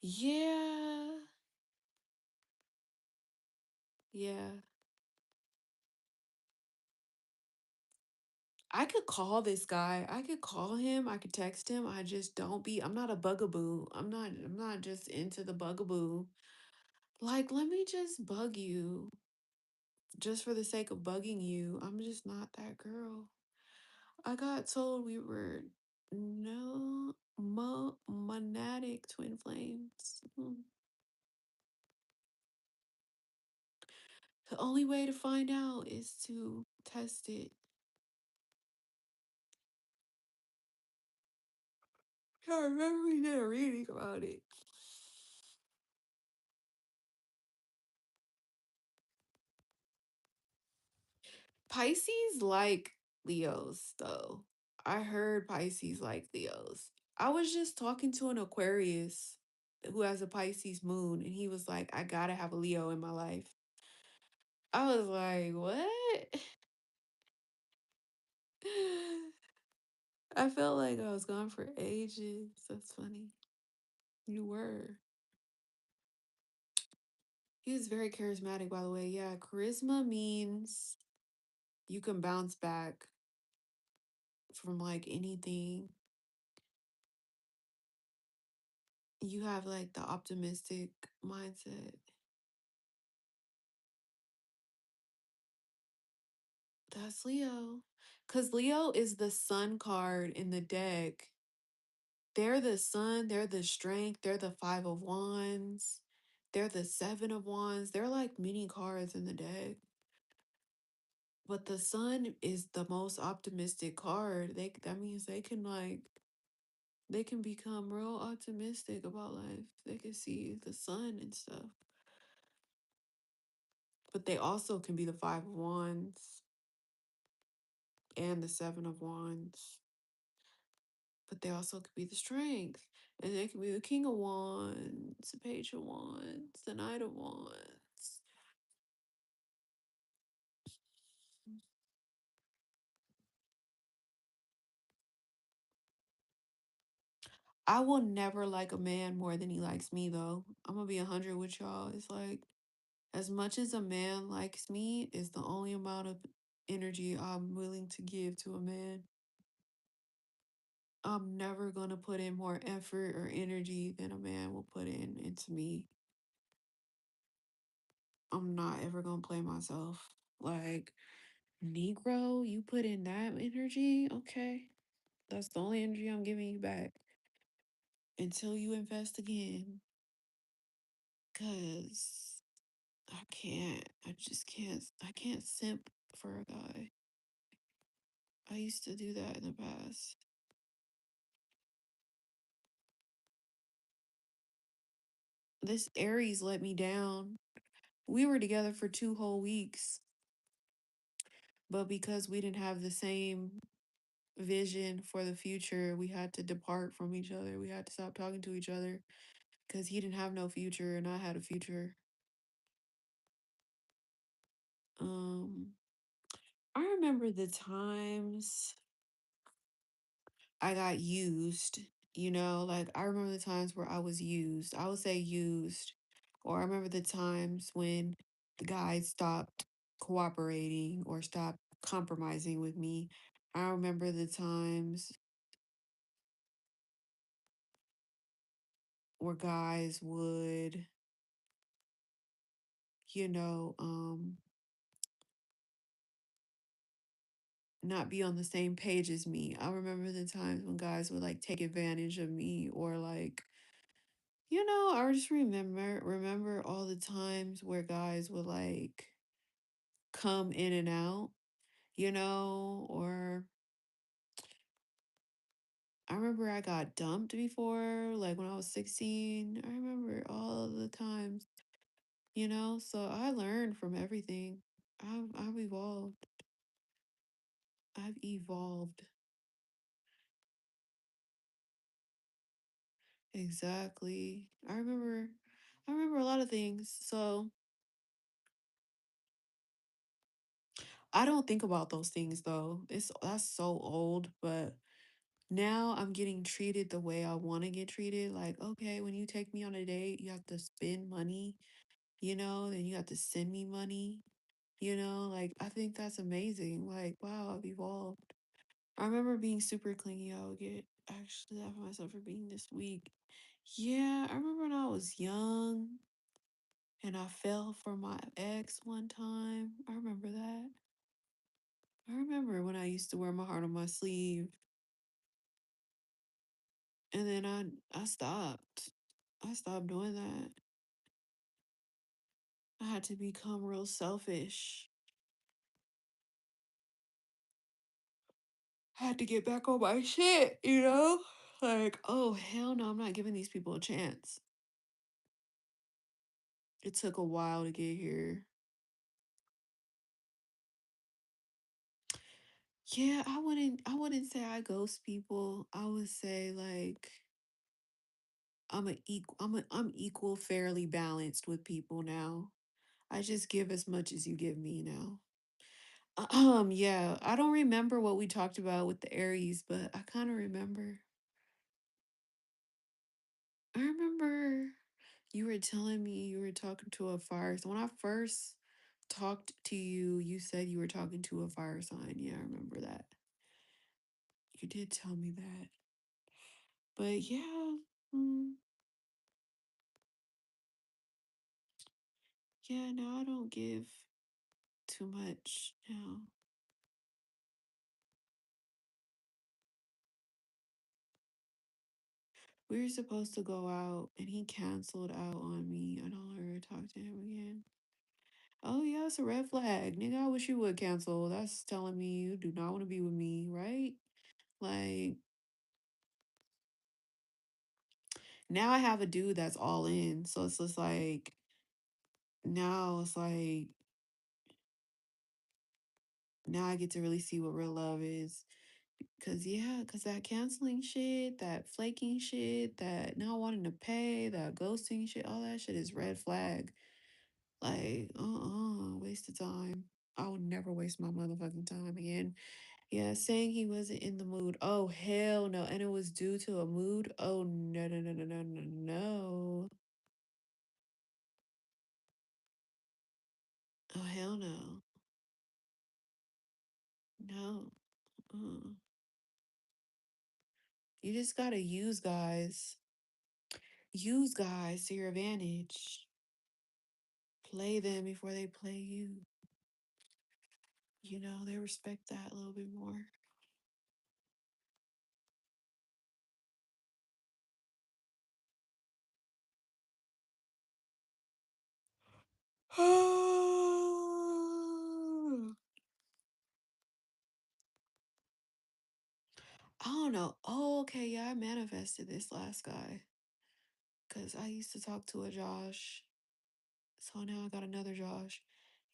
Yeah. Yeah. I could call this guy. I could call him. I could text him. I just don't be I'm not a bugaboo. I'm not just into the bugaboo. Like, let me just bug you just for the sake of bugging you. I'm just not that girl. I got told we were no monadic twin flames. The only way to find out is to test it. I remember we did a reading about it. Pisces like Leos, though. I heard Pisces like Leos. I was just talking to an Aquarius who has a Pisces moon, and he was like, I gotta have a Leo in my life. I was like, what? I felt like I was gone for ages. That's funny. You were. He was very charismatic, by the way. Yeah, charisma means you can bounce back from like anything. You have like the optimistic mindset. That's Leo. Because Leo is the sun card in the deck. They're the sun, they're the strength, they're the five of wands, they're the seven of wands. They're like mini cards in the deck. But the sun is the most optimistic card. That means they can become real optimistic about life. They can see the sun and stuff. But they also can be the five of wands and the seven of wands. But they also could be the strength. And they can be the king of wands, the page of wands, the knight of wands. I will never like a man more than he likes me, though. I'm gonna be 100 with y'all. It's like, as much as a man likes me, is the only amount of energy I'm willing to give to a man. I'm never gonna put in more effort or energy than a man will put in into me. I'm not ever gonna play myself. Like, Negro, you put in that energy? Okay. That's the only energy I'm giving you back until you invest again. Cause I can't. I just can't. I can't simp for a guy. I used to do that in the past. This Aries let me down. We were together for 2 whole weeks, but because we didn't have the same vision for the future, we had to depart from each other. We had to stop talking to each other because he didn't have no future and I had a future. Um, I remember the times I got used, like I remember the times where I was used. I would say used. Or I remember the times when the guy stopped cooperating or stopped compromising with me. I remember the times where guys would, you know, not be on the same page as me. I remember the times when guys would like take advantage of me or like, I just remember all the times where guys would like come in and out, or I remember I got dumped before, like when I was 16. I remember all of the times, so I learned from everything. I've evolved. I've evolved. Exactly. I remember a lot of things. So I don't think about those things though. That's so old, but now I'm getting treated the way I want to get treated. Like, okay, when you take me on a date, you have to spend money, then you have to send me money, like I think that's amazing. Like, wow, I've evolved. I remember being super clingy. I would get actually laugh at myself for being this weak. Yeah, I remember when I was young and I fell for my ex one time. I remember that. I remember when I used to wear my heart on my sleeve and then I stopped. I stopped doing that. I had to become real selfish. I had to get back on my shit. Like, oh hell no, I'm not giving these people a chance. It took a while to get here. Yeah, I wouldn't say I ghost people. I would say like I'm equal fairly balanced with people now. I just give as much as you give me now. Yeah, I don't remember what we talked about with the Aries, but I kind of remember. I remember you were telling me you were talking to a fire. So when I first talked to you, you said you were talking to a fire sign. Yeah, I remember that. You did tell me that. But yeah, mm, yeah, no, I don't give too much now. We were supposed to go out and he canceled out on me. I don't ever talk to him again. Oh yeah, it's a red flag. Nigga, I wish you would cancel. That's telling me you do not want to be with me, right? Like now I have a dude that's all in. So it's just like now it's like now I get to really see what real love is. Cause yeah, cause that canceling shit, that flaking shit, that not wanting to pay, that ghosting shit, all that shit is red flag. Like, waste of time. I would never waste my motherfucking time again. Yeah, saying he wasn't in the mood. Oh, hell no. And it was due to a mood. Oh, no, no, no, no, no, no, no. Oh, hell no. No. Uh. You just gotta use guys. Use guys to your advantage. Play them before they play you. They respect that a little bit more. I don't know. Oh, okay. Yeah, I manifested this last guy because I used to talk to a Josh. So now I got another Josh.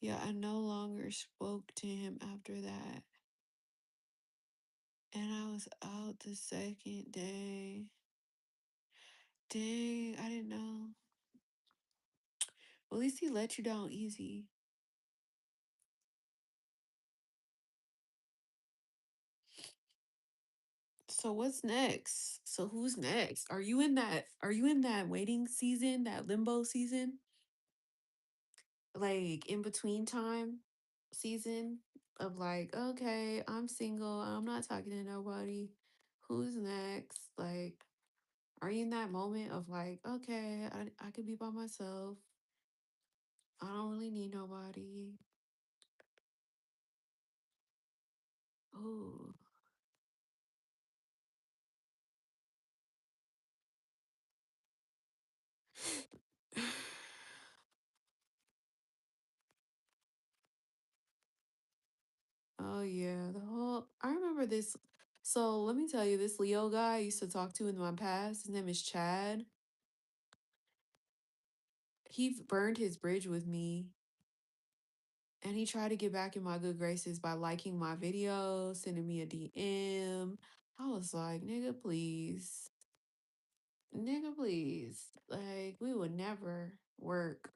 Yeah, I no longer spoke to him after that. And I was out the second day. Dang, I didn't know. Well, at least he let you down easy. So what's next? So who's next? Are you in that waiting season, that limbo season? Like in between time season of like, okay, I'm single, I'm not talking to nobody. Who's next? Like, are you in that moment of like, okay, I could be by myself. I don't really need nobody. Oh. Oh yeah, the whole I remember this. So let me tell you, this Leo guy I used to talk to in my past, his name is Chad. He burned his bridge with me and he tried to get back in my good graces by liking my videos, sending me a DM. I was like, nigga, please. Nigga, please. Like, we would never work.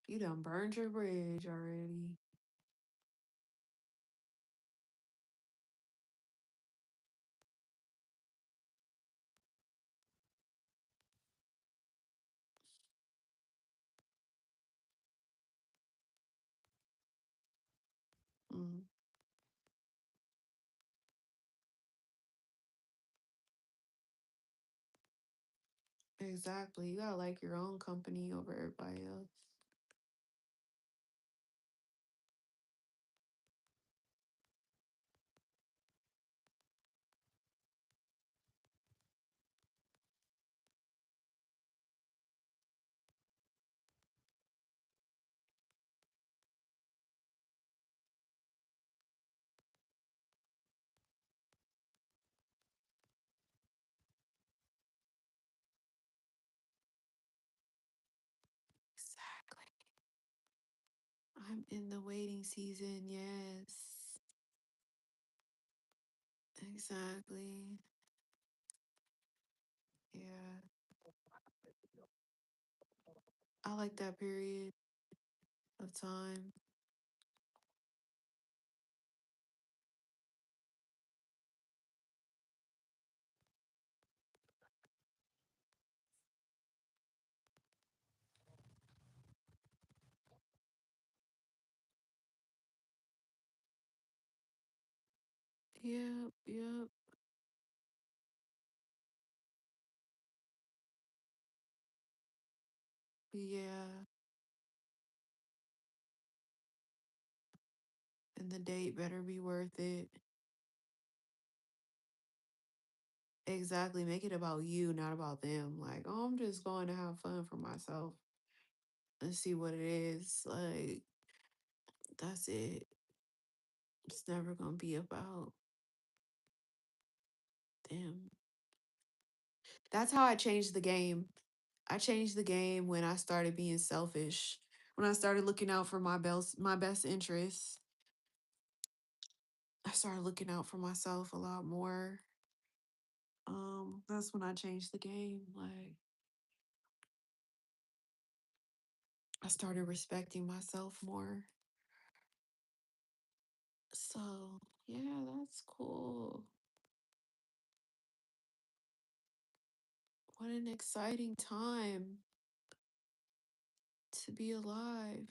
You done burned your bridge already. Mm, exactly. You gotta like your own company over everybody else. Exactly. I'm in the waiting season, yes. Exactly. Yeah. I like that period of time. Yep, yep. Yeah. And the date better be worth it. Exactly. Make it about you, not about them. Like, oh, I'm just going to have fun for myself and see what it is. Like, that's it. It's never gonna be about them. That's how I changed the game. I changed the game when I started being selfish. When I started looking out for my best interests. I started looking out for myself a lot more. That's when I changed the game. Like I started respecting myself more. So yeah, that's cool. What an exciting time to be alive.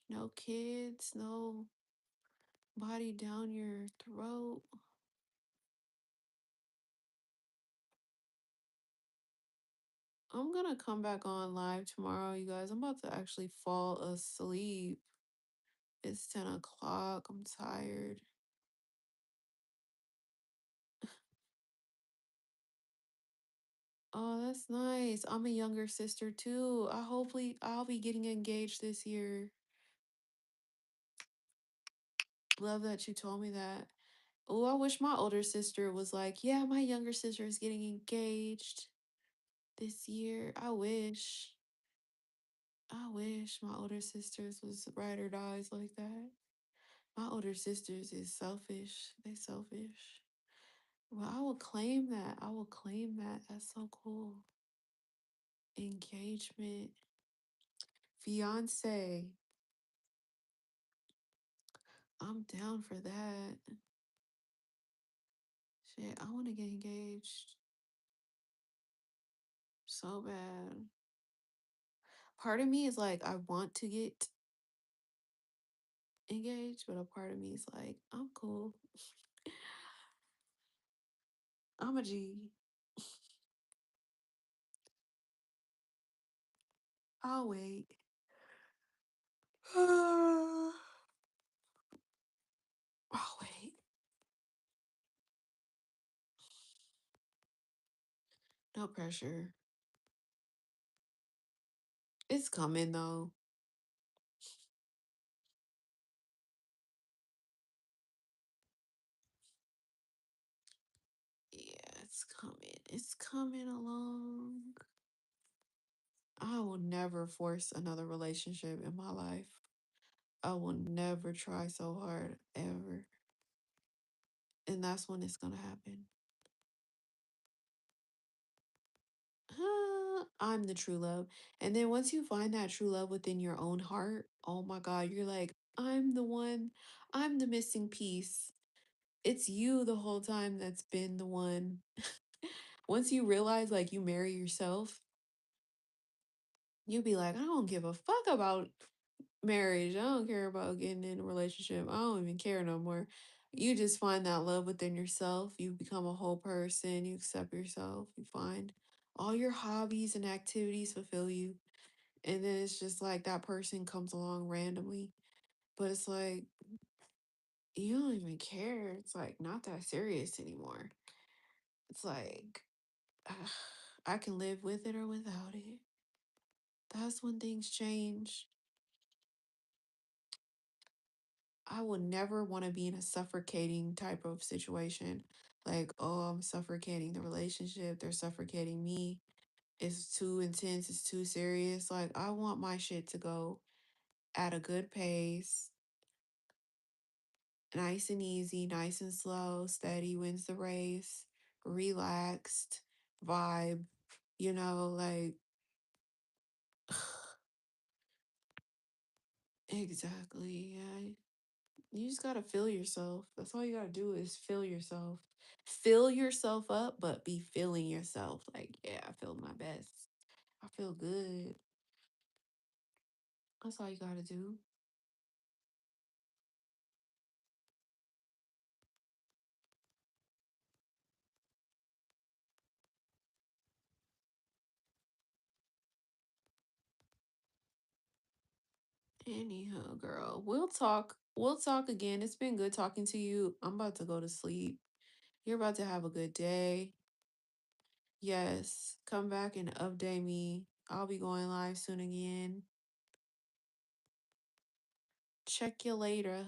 No kids, no body down your throat. I'm gonna come back on live tomorrow, you guys. I'm about to actually fall asleep. It's 10 o'clock. I'm tired. Oh, that's nice. I'm a younger sister too. I'll be getting engaged this year. Love that you told me that. Oh, I wish my older sister was like, yeah, my younger sister is getting engaged this year. I wish my older sisters was ride or dies like that. My older sisters is selfish. They selfish. Well, I will claim that. I will claim that. That's so cool. Engagement. Fiance. I'm down for that. Shit, I want to get engaged so bad. Part of me is like, I want to get engaged, but a part of me is like, I'm cool. I'm a G. I'll wait. No pressure. It's coming though. Yeah, it's coming. It's coming along. I will never force another relationship in my life. I will never try so hard ever. And that's when it's gonna happen. I'm the true love. And then once you find that true love within your own heart, oh my God, you're like, I'm the one, I'm the missing piece. It's you the whole time that's been the one. Once you realize like you marry yourself, you'll be like, I don't give a fuck about marriage. I don't care about getting in a relationship. I don't even care no more. You just find that love within yourself. You become a whole person. You accept yourself. You find all your hobbies and activities fulfill you. And then it's just like that person comes along randomly. But it's like, you don't even care. It's like not that serious anymore. It's like, I can live with it or without it. That's when things change. I would never want to be in a suffocating type of situation. Like, oh, I'm suffocating the relationship. They're suffocating me. It's too intense. It's too serious. Like, I want my shit to go at a good pace, nice and easy, nice and slow, steady wins the race, relaxed, vibe, like, exactly. Yeah. You just gotta feel yourself. That's all you gotta do is feel yourself. Fill yourself up, but be feeling yourself. Like, yeah, I feel my best. I feel good. That's all you gotta do. Anyhow, girl, we'll talk. We'll talk again. It's been good talking to you. I'm about to go to sleep. You're about to have a good day. Yes, come back and update me. I'll be going live soon again. Check you later.